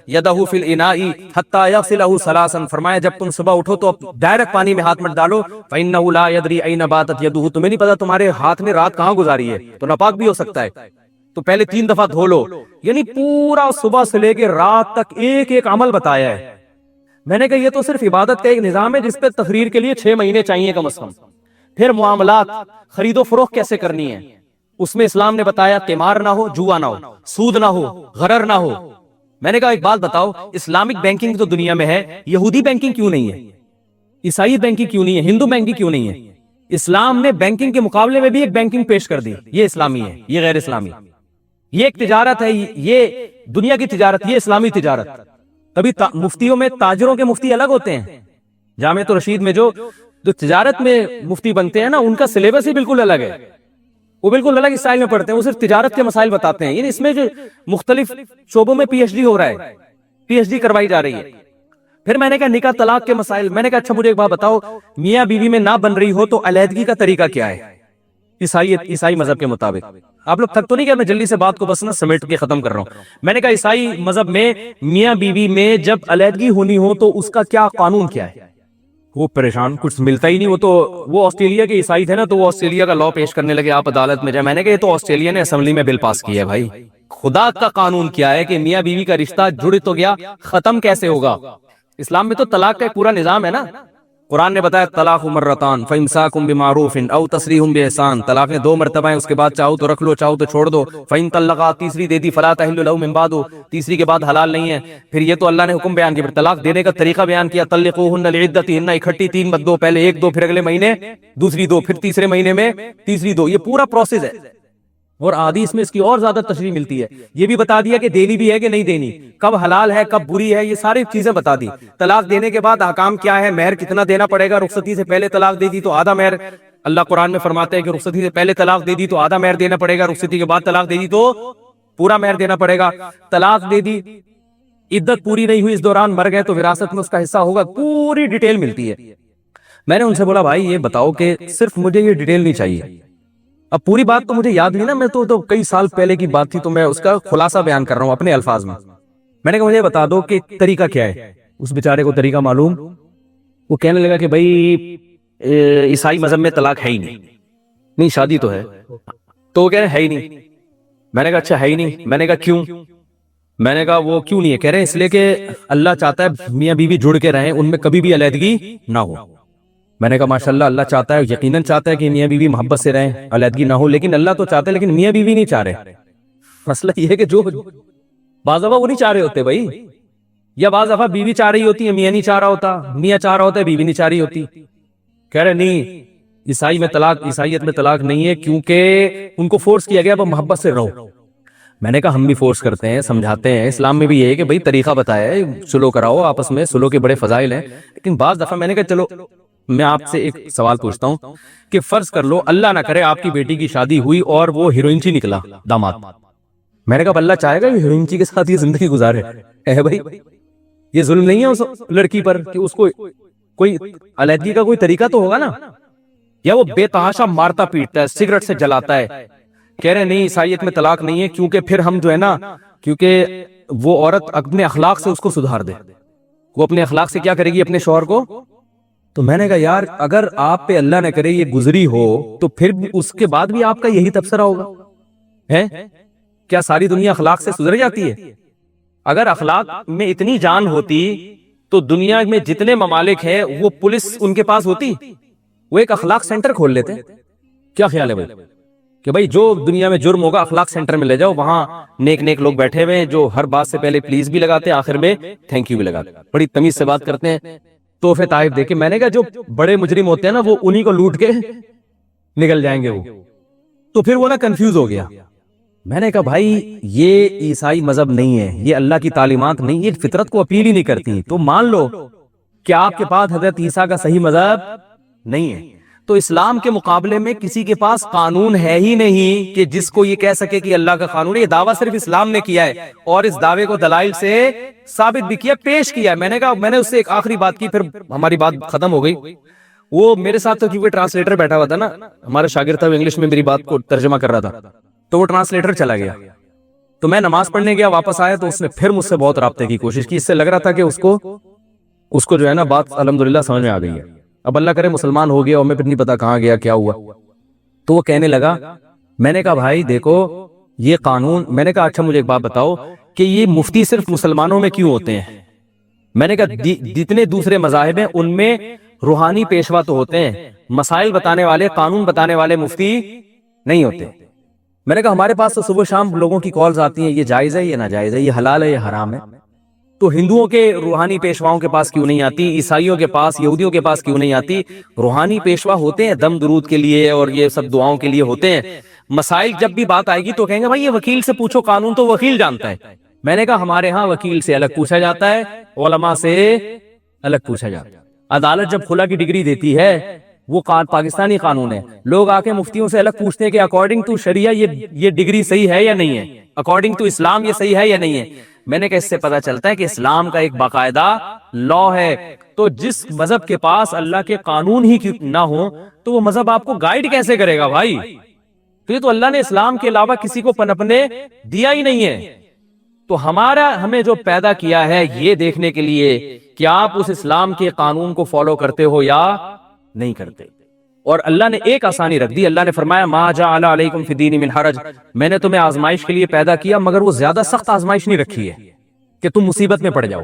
یدہ فی الاناء حتی یغسلہ ثلاثا، فرمایا جب تم صبح اٹھو تو ڈائریکٹ پانی میں ہاتھ مت ڈالو. فإنہ لا یدری این باتت یدہ، تمہیں نہیں پتا تمہارے ہاتھ نے رات کہاں گزاری ہے، تو ناپاک بھی ہو سکتا ہے. تو پہلے 3 دفعہ دھو لو. یعنی پورا صبح سے لے کے رات تک ایک عمل بتایا ہے. میں نے کہا یہ تو صرف عبادت کا ایک نظام ہے جس پہ تقریر کے لیے 6 مہینے چاہیے کم از کم. پھر معاملات، خرید و فروخت کیسے کرنی ہے، اس میں اسلام نے بتایا قمار نہ ہو، جوا نہ ہو، سود نہ ہو، غرر نہ ہو. میں نے کہا ایک بات بتاؤ، اسلامک بینکنگ تو دنیا میں ہے، یہودی بینکنگ کیوں نہیں ہے، عیسائی بینکنگ کیوں نہیں ہے، ہندو بینکنگ کیوں نہیں ہے؟ اسلام نے بینکنگ کے مقابلے میں بھی ایک بینکنگ پیش کر دی. یہ اسلامی ہے، یہ غیر اسلامی. یہ ایک تجارت ہے، یہ دنیا کی تجارت، یہ اسلامی تجارت. کبھی مفتیوں میں تاجروں کے مفتی الگ ہوتے ہیں. جامعۃ الرشید میں جو تجارت میں مفتی بنتے ہیں نا، ان کا سلیبس ہی بالکل الگ ہے. وہ بالکل الگ اسٹائل میں پڑھتے ہیں، وہ صرف تجارت کے مسائل بتاتے ہیں. یعنی اس میں جو مختلف شعبوں میں پی ایچ ڈی ہو رہا ہے، پی ایچ ڈی کروائی جا رہی ہے. پھر میں نے کہا نکاح طلاق کے مسائل. میں نے کہا اچھا مجھے ایک بات بتاؤ، میاں بیوی میں نہ بن رہی ہو تو علیحدگی کا طریقہ کیا ہے عیسائی مذہب کے مطابق؟ آپ لوگ تھک تو نہیں کہ میں جلدی سے بات کو بس نا سمیٹ کے ختم کر رہا ہوں. میں نے کہا عیسائی مذہب میں میاں بیوی میں جب علیحدگی ہونی ہو تو اس کا کیا قانون کیا ہے؟ وہ پریشان، کچھ ملتا ہی نہیں. وہ آسٹریلیا کے عیسائی تھے نا، تو وہ آسٹریلیا کا لا پیش کرنے لگے، آپ عدالت میں جائیں. میں نے کہا یہ تو آسٹریلیا نے اسمبلی میں بل پاس کیا ہے. بھائی خدا کا قانون کیا ہے کہ میاں بیوی کا رشتہ جڑ تو گیا، ختم کیسے ہوگا؟ اسلام میں تو طلاق کا ایک پورا نظام ہے نا. قرآن نے بتایا طلاق مرتان فامساکم بمعروف او تسریح باحسان. طلاق 2 مرتبہ ہیں، اس کے بعد چاہو تو رکھ لو، چاہو تو چھوڑ دو. فإن طلقا، تیسری دے دی، فلا تحل له من بعد، تیسری کے بعد حلال نہیں ہے. پھر یہ تو اللہ نے حکم بیان کیا، پھر طلاق دینے کا طریقہ بیان کیا. طلقوهن لعدتهن، اکٹھی 3 مت دو، پہلے 1 دو، پھر اگلے مہینے دوسری دو، پھر تیسرے مہینے میں تیسری دو. یہ پورا پروسیس ہے. اور حدیث میں اس کی اور زیادہ تشریح ملتی ہے. یہ بھی بتا دیا کہ دینی بھی ہے کہ نہیں دینی، کب حلال ہے کب بری ہے، یہ ساری چیزیں بتا دی. طلاق دینے کے بعد احکام کیا ہے، مہر کتنا دینا پڑے گا، رخصتی سے پہلے طلاق دے دی تو آدھا مہر. اللہ قرآن میں فرماتے ہیں کہ رخصتی سے پہلے طلاق دے دی تو آدھا مہر دینا پڑے گا، رخصتی کے بعد طلاق دے دی تو پورا مہر دینا پڑے گا. طلاق دے دی، عدت پوری نہیں ہوئی، اس دوران مر گئے تو وراثت میں اس کا حصہ ہوگا. پوری ڈیٹیل ملتی ہے. میں نے ان سے بولا بھائی یہ بتاؤ کہ صرف مجھے یہ ڈیٹیل نہیں چاہیے. اب پوری بات تو مجھے یاد نہیں نا، میں تو کئی سال پہلے کی بات تھی، تو میں اس کا خلاصہ بیان کر رہا ہوں اپنے الفاظ میں. میں نے کہا مجھے بتا دو کہ طریقہ کیا ہے. اس بیچارے کو طریقہ معلوم. وہ کہنے لگا کہ بھائی عیسائی مذہب میں طلاق ہے ہی نہیں، شادی تو ہے. تو وہ کہہ رہے ہیں ہے ہی نہیں. میں نے کہا اچھا ہے ہی نہیں. میں نے کہا کیوں؟ میں نے کہا وہ کیوں نہیں ہے؟ کہہ رہے ہیں اس لیے کہ اللہ چاہتا ہے میاں بیوی جڑ کے رہیں، ان میں کبھی بھی علیحدگی نہ ہو. میں نے کہا ماشاءاللہ اللہ چاہتا ہے، یقیناً چاہتا ہے کہ میاں بیوی محبت سے رہیں، علیحدگی نہ ہو. لیکن اللہ تو چاہتا ہے، لیکن میاں بیوی نہیں چاہ رہے. مسئلہ یہ ہے کہ جو بعض دفعہ وہ نہیں چاہ رہے ہوتے بھائی، یا بعض دفعہ بیوی چاہ رہی ہوتی ہے، میاں نہیں چاہ رہا ہوتا، میاں چاہ رہا ہوتا ہے، بیوی نہیں چاہ رہی ہوتی. کہہ رہے نہیں عیسائیت میں طلاق نہیں ہے، کیونکہ ان کو فورس کیا گیا اب محبت سے رہو. میں نے کہا ہم بھی فورس کرتے ہیں، سمجھاتے ہیں. اسلام میں بھی یہ ہے کہ بھائی طریقہ بتایا ہے، سلو کراؤ، آپس میں سلو کے بڑے فضائل ہیں. لیکن بعض دفعہ میں نے کہا چلو میں آپ سے ایک سوال پوچھتا ہوں کہ فرض کر لو اللہ نہ کرے آپ کی بیٹی کی شادی ہوئی اور وہ ہیروئنچی نکلا داماد. میں نے کہا اللہ چاہے گا کہ ہیروئنچی کے ساتھ یہ زندگی گزارے؟ ہے بھائی، یہ ظلم نہیں ہے اس لڑکی پر کہ اس کو کوئی علیحدگی کا کوئی طریقہ تو ہوگا نا؟ یا وہ بے تحاشا مارتا پیٹتا ہے، سگریٹ سے جلاتا ہے، کہہ رہے نہیں عیسائیت میں طلاق نہیں ہے کیونکہ پھر ہم جو ہے نا، کیونکہ وہ عورت اپنے اخلاق سے اس کو سدھار دے. وہ اپنے اخلاق سے کیا کرے گی؟ اپنے شوہر کو. تو میں نے کہا یار اگر آپ پہ اللہ نہ کرے یہ گزری ہو تو پھر اس کے بعد بھی آپ کا یہی تبصرہ ہوگا ہے؟ کیا ساری دنیا اخلاق سے سدھر جاتی ہے؟ اگر اخلاق میں اتنی جان ہوتی تو دنیا میں جتنے ممالک ہیں وہ پولیس ان کے پاس ہوتی، وہ ایک اخلاق سینٹر کھول لیتے. کیا خیال ہے بھائی کہ بھائی جو دنیا میں جرم ہوگا اخلاق سینٹر میں لے جاؤ، وہاں نیک نیک لوگ بیٹھے ہوئے ہیں جو ہر بات سے پہلے پلیز بھی لگاتے ہیں، آخر میں تھینک یو بھی لگاتے ہیں، بڑی تمیز سے بات کرتے ہیں، تحفے تحائف دے کے. میں نے کہا جو بڑے مجرم ہوتے ہیں نا وہ انہی کو لوٹ کے نکل جائیں گے. وہ تو پھر وہ نا کنفیوز ہو گیا. میں نے کہا بھائی یہ عیسائی مذہب نہیں ہے، یہ اللہ کی تعلیمات نہیں، یہ فطرت کو اپیل ہی نہیں کرتی. تو مان لو کہ آپ کے پاس حضرت عیسیٰ کا صحیح مذہب نہیں ہے، تو اسلام کے مقابلے میں کسی کے پاس قانون ہے ہی نہیں کہ جس کو یہ کہہ سکے کہ اللہ کا قانون ہے. یہ دعویٰ صرف اسلام نے کیا ہے اور اس دعوے کو دلائل سے ثابت بھی کیا، پیش کیا. میں نے کہا میں نے اس سے ایک آخری بات کی، پھر ہماری بات ختم ہو گئی. وہ میرے ساتھ تو کیونکہ ٹرانسلیٹر بیٹھا ہوا تھا نا، ہمارا شاگرد تھا، وہ انگلش میں میری بات کو ترجمہ کر رہا تھا، تو وہ ٹرانسلیٹر چلا گیا. تو میں نماز پڑھنے گیا، واپس آیا تو اس نے پھر مجھ سے بہت رابطے کی کوشش کی. اس سے لگ رہا تھا کہ اس کو جو ہے نا بات الحمدللہ سمجھ میں آ گئی ہے. اب اللہ کرے مسلمان ہو گیا اور میں پھر نہیں پتا کہاں گیا کیا ہوا. تو وہ کہنے لگا، میں نے کہا بھائی دیکھو یہ قانون، میں نے کہا اچھا مجھے ایک بات بتاؤ کہ یہ مفتی صرف مسلمانوں میں کیوں ہوتے ہیں؟ میں نے کہا جتنے دوسرے مذاہب ہیں ان میں روحانی پیشوا تو ہوتے ہیں، مسائل بتانے والے، قانون بتانے والے مفتی نہیں ہوتے. میں نے کہا ہمارے پاس تو صبح شام لوگوں کی کالز آتی ہیں، یہ جائز ہے، یہ ناجائز ہے، یہ حلال ہے، یہ حرام ہے. تو ہندوؤں کے روحانی پیشواؤں کے پاس کیوں نہیں آتی؟ عیسائیوں کے پاس، یہودیوں کے پاس کیوں نہیں آتی؟ روحانی پیشوا ہوتے ہیں دم درود کے لیے اور یہ سب دعاؤں کے لیے ہوتے ہیں. مسائل جب بھی بات آئے گی تو کہیں گے بھائی یہ وکیل سے پوچھو، قانون تو وکیل جانتا ہے. میں نے کہا ہمارے ہاں وکیل سے الگ پوچھا جاتا ہے، علماء سے الگ پوچھا جاتا ہے. عدالت جب خلا کی ڈگری دیتی ہے وہ پاکستانی قانون ہے، لوگ آ کے مفتیوں سے الگ پوچھتے ہیں کہ اکارڈنگ ٹو شریعہ یہ ڈگری صحیح ہے یا نہیں ہے، اکارڈنگ ٹو اسلام یہ صحیح ہے یا نہیں ہے. میں نے کہا اس سے پتا چلتا ہے کہ اسلام کا ایک باقاعدہ لا ہے. تو جس مذہب کے پاس اللہ کے قانون ہی نہ ہو تو وہ مذہب آپ کو گائیڈ کیسے کرے گا بھائی؟ تو یہ تو اللہ نے اسلام کے علاوہ کسی کو پنپنے دیا ہی نہیں ہے. تو ہمیں جو پیدا کیا ہے یہ دیکھنے کے لیے کہ آپ اس اسلام کے قانون کو فالو کرتے ہو یا نہیں کرتے. اور اللہ نے ایک آسانی رکھ دی. اللہ نے فرمایا ما جعل علیکم فی الدین من حرج، میں نے تمہیں آزمائش کے لیے پیدا کیا مگر وہ زیادہ سخت آزمائش نہیں رکھی ہے کہ تم مصیبت میں پڑ جاؤ،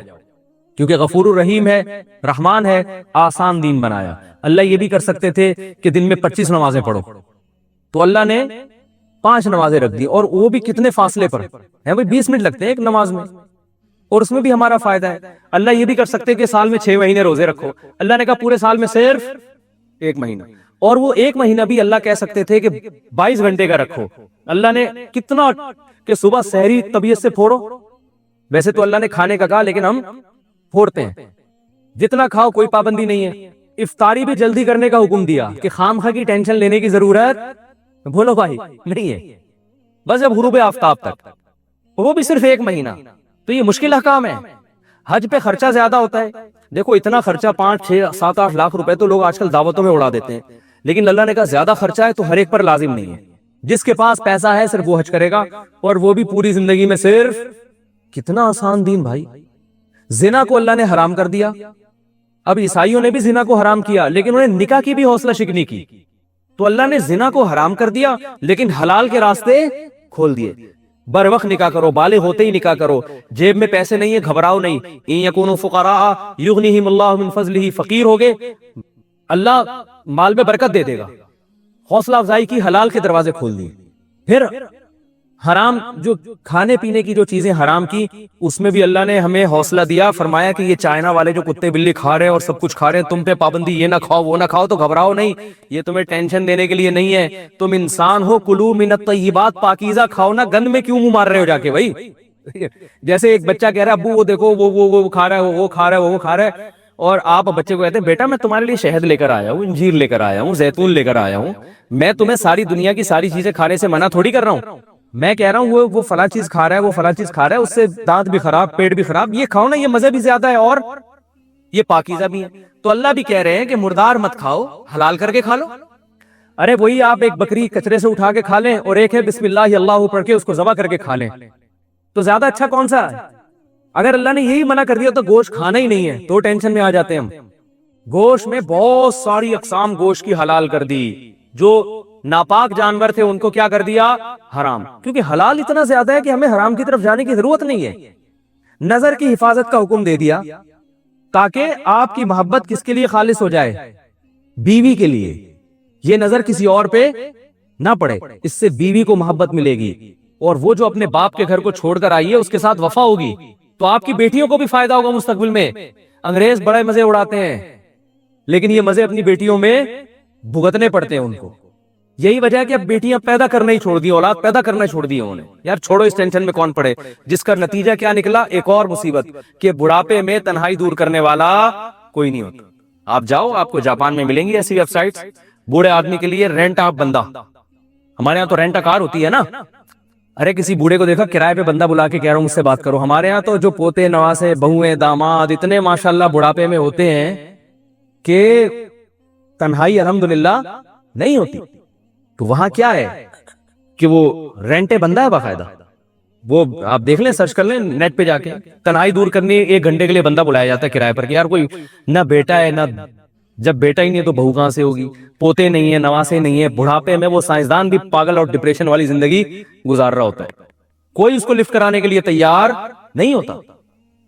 کیونکہ غفور الرحیم ہے، رحمان ہے، آسان دین بنایا. اللہ یہ بھی کر سکتے تھے کہ دن میں 25 نمازیں پڑھو، تو اللہ نے 5 نمازیں رکھ دی، اور وہ بھی کتنے فاصلے پر ہے بھائی، 20 منٹ لگتے ہیں ایک نماز میں، اور اس میں بھی ہمارا فائدہ ہے. اللہ یہ بھی کر سکتے کہ سال میں 6 مہینے روزے رکھو، اللہ نے کہا پورے سال میں صرف 1 مہینہ، اور وہ 1 مہینہ بھی اللہ کہہ سکتے تھے کہ 22 گھنٹے کا رکھو. اللہ نے کتنا کہ صبح سحری طبیعت سے پھوڑو، ویسے تو اللہ نے کھانے کا کہا لیکن ہم پھوڑتے ہیں، جتنا کھاؤ کوئی پابندی نہیں ہے. افطاری بھی جلدی کرنے کا حکم دیا کہ خامخواہ کی ٹینشن لینے کی ضرورت بولو بھائی نہیں ہے، بس جب غروب آفتاب تک، وہ بھی صرف 1 مہینہ. تو یہ مشکل احکام ہے. حج پہ خرچہ زیادہ ہوتا ہے، دیکھو اتنا خرچہ 5 6 7 8 لاکھ روپے تو لوگ آج کل دعوتوں میں اڑا دیتے ہیں، لیکن اللہ نے کہا زیادہ خرچہ ہے تو ہر ایک پر لازم نہیں ہے. جس کے پاس پیسہ ہے صرف وہ حج کرے گا، اور وہ بھی پوری زندگی میں صرف. کتنا آسان دین بھائی. زنا کو اللہ نے حرام کر دیا. اب عیسائیوں نے بھی زنا کو حرام کیا لیکن انہوں نے نکاح کی بھی حوصلہ شکنی کی. تو اللہ نے زنا کو حرام کر دیا لیکن حلال کے راستے کھول دیے. بر وقت نکاح کرو، بالغ ہوتے ہی نکاح کرو، جیب میں پیسے نہیں ہے گھبراؤ نہیں. ان یکونوا فقراء یغنیہم اللہ من فضلہ، فقیر ہوگے اللہ مال میں برکت دے دے گا. حوصلہ افزائی کی، حلال کے دروازے کھول دیے. پھر حرام جو کھانے پینے کی جو چیزیں حرام کی اس میں بھی اللہ نے ہمیں حوصلہ دیا. فرمایا کہ یہ چائنا والے جو کتے بلی کھا رہے ہیں اور سب کچھ کھا رہے ہیں، تم پہ پابندی یہ نہ کھاؤ وہ نہ کھاؤ، تو گھبراؤ نہیں، یہ تمہیں ٹینشن دینے کے لیے نہیں ہے. تم انسان ہو، کلو من الطیبات، پاکیزہ کھاؤ نا، گند میں کیوں منہ مار رہے ہو جا کے بھائی؟ جیسے ایک بچہ کہہ رہا ہے ابو وہ دیکھو وہ کھا رہا ہے، وہ کھا رہا ہے، وہ کھا رہا ہے، اور آپ بچے کو کہتے ہیں بیٹا میں تمہارے لیے شہد لے کر آیا ہوں، انجیر لے کر آیا ہوں، زیتون لے کر آیا ہوں، میں تمہیں ساری دنیا کی ساری چیزیں کھانے سے منع تھوڑی کر رہا ہوں، میں کہہ رہا ہوں وہ فلاں چیز کھا رہا ہے، وہ فلاں چیز کھا رہا ہے، اس سے دانت بھی خراب، پیٹ بھی خراب، یہ کھاؤ نا، یہ مزے بھی زیادہ ہے اور یہ پاکیزہ بھی ہے۔ تو اللہ بھی کہہ رہے ہیں کہ مردار مت کھاؤ، حلال کر کے کھا لو۔ ارے وہی آپ ایک بکری کچرے سے اٹھا کے کھا لیں اور ایک ہے بسم اللہ اللہ پڑھ کے اس کو ذبح کر کے کھا لیں، تو زیادہ اچھا کون سا ہے؟ اگر اللہ نے یہی منع کر دیا تو گوشت کھانا ہی نہیں ہے تو ٹینشن میں آ جاتے ہیں ہم۔ گوشت میں بہت ساری اقسام گوشت کی حلال کر دی، جو ناپاک جانور تھے ان کو کیا کر دیا؟ حرام، کیونکہ حلال اتنا زیادہ ہے کہ ہمیں حرام کی طرف جانے کی ضرورت نہیں ہے۔ نظر کی حفاظت کا حکم دے دیا تاکہ آپ کی محبت کس کے لیے خالص ہو جائے؟ بیوی کے لیے، یہ نظر کسی اور پہ نہ پڑے، اس سے بیوی کو محبت ملے گی، اور وہ جو اپنے باپ کے گھر کو چھوڑ کر آئی ہے اس کے ساتھ وفا ہوگی، تو آپ کی بیٹیوں کو بھی فائدہ ہوگا مستقبل میں۔ انگریز بڑے مزے اڑاتے ہیں لیکن یہ مزے اپنی بیٹیوں میں بھگتنے پڑتے ہیں ان کو۔ یہی وجہ ہے کہ اب بیٹیاں پیدا کرنا ہی چھوڑ دی، اولاد پیدا کرنا چھوڑ دی انہوں نے۔ یار چھوڑو اس ٹینشن میں کون پڑے، جس کا نتیجہ کیا نکلا؟ ایک اور مصیبت کہ بڑھاپے میں تنہائی دور کرنے والا کوئی نہیں ہوتا۔ آپ جاؤ، آپ کو جاپان میں ملیں گی ایسی ویب سائٹس، بوڑھے آدمی کے لیے رینٹ آف بندہ۔ ہمارے یہاں تو رینٹ کار ہوتی ہے نا، ارے کسی بوڑھے کو دیکھا کرائے پہ بندہ بلا کے کہہ رہا ہوں مجھ سے بات کرو۔ ہمارے ہاں تو جو پوتے نواسے بہویں داماد اتنے ماشاءاللہ بڑھاپے میں ہوتے ہیں کہ تنہائی الحمدللہ نہیں ہوتی۔ تو وہاں کیا ہے کہ وہ رینٹے بندہ ہے باقاعدہ، وہ آپ دیکھ لیں، سرچ کر لیں نیٹ پہ جا کے، تنہائی دور کرنے 1 گھنٹے کے لیے بندہ بلایا جاتا ہے کرائے پر کہ یار کوئی نہ بیٹا ہے، نہ جب بیٹا ہی نہیں ہے تو بہو کہاں سے ہوگی، پوتے نہیں ہیں، نواسے نہیں ہیں، بڑھاپے میں وہ سائنسدان بھی پاگل اور ڈپریشن والی زندگی گزار رہا ہوتا ہے، کوئی اس کو لفٹ کرانے کے لیے تیار نہیں ہوتا۔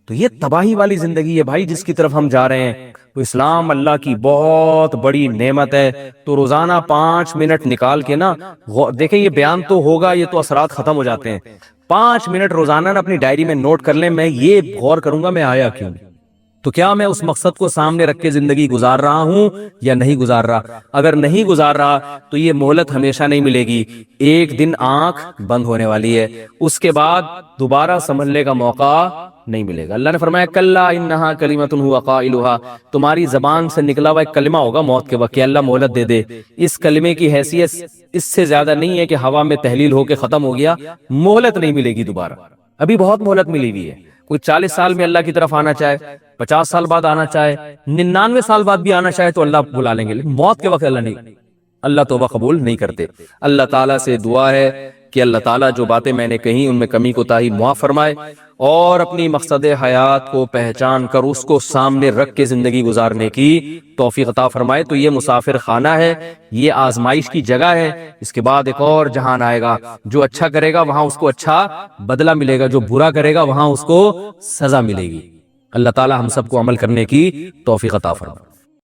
تو یہ تباہی والی زندگی ہے بھائی جس کی طرف ہم جا رہے ہیں۔ تو اسلام اللہ کی بہت بڑی نعمت ہے، تو روزانہ 5 منٹ نکال کے نا، دیکھیں یہ بیان تو ہوگا، یہ تو اثرات ختم ہو جاتے ہیں، 5 منٹ روزانہ نا اپنی ڈائری میں نوٹ کر لیں، میں یہ غور کروں گا میں آیا کیوں، تو کیا میں اس مقصد کو سامنے رکھ کے زندگی گزار رہا ہوں یا نہیں گزار رہا؟ اگر نہیں گزار رہا تو یہ مہلت ہمیشہ نہیں ملے گی، ایک دن آنکھ بند ہونے والی ہے، اس کے بعد دوبارہ سنبھلنے کا موقع نہیں ملے گا۔ اللہ نے فرمایا کلا انہا کلمۃ هو قائلها، تمہاری زبان سے نکلا ہوا ایک کلمہ ہوگا موت کے وقت کہ اللہ مہلت دے دے، اس کلمے کی حیثیت اس سے زیادہ نہیں ہے کہ ہوا میں تحلیل ہو کے ختم ہو گیا، مہلت نہیں ملے گی دوبارہ، ابھی بہت مہلت ملی ہوئی ہے۔ کوئی 40 سال میں اللہ کی طرف آنا چاہے، 50 سال بعد آنا چاہے، 99 سال بعد بھی آنا چاہے تو اللہ بلا لیں گے، لیکن موت کے وقت اللہ توبہ قبول نہیں کرتے۔ اللہ تعالیٰ سے دعا ہے کہ اللہ تعالیٰ جو باتیں میں نے کہیں ان میں کمی کوتاہی معاف فرمائے، اور اپنی مقصد حیات کو پہچان کر اس کو سامنے رکھ کے زندگی گزارنے کی توفیق عطا فرمائے۔ تو یہ مسافر خانہ ہے، یہ آزمائش کی جگہ ہے، اس کے بعد ایک اور جہان آئے گا، جو اچھا کرے گا وہاں اس کو اچھا بدلہ ملے گا، جو برا کرے گا وہاں اس کو سزا ملے گی۔ اللہ تعالی ہم سب کو عمل کرنے کی توفیق عطا فرمائے۔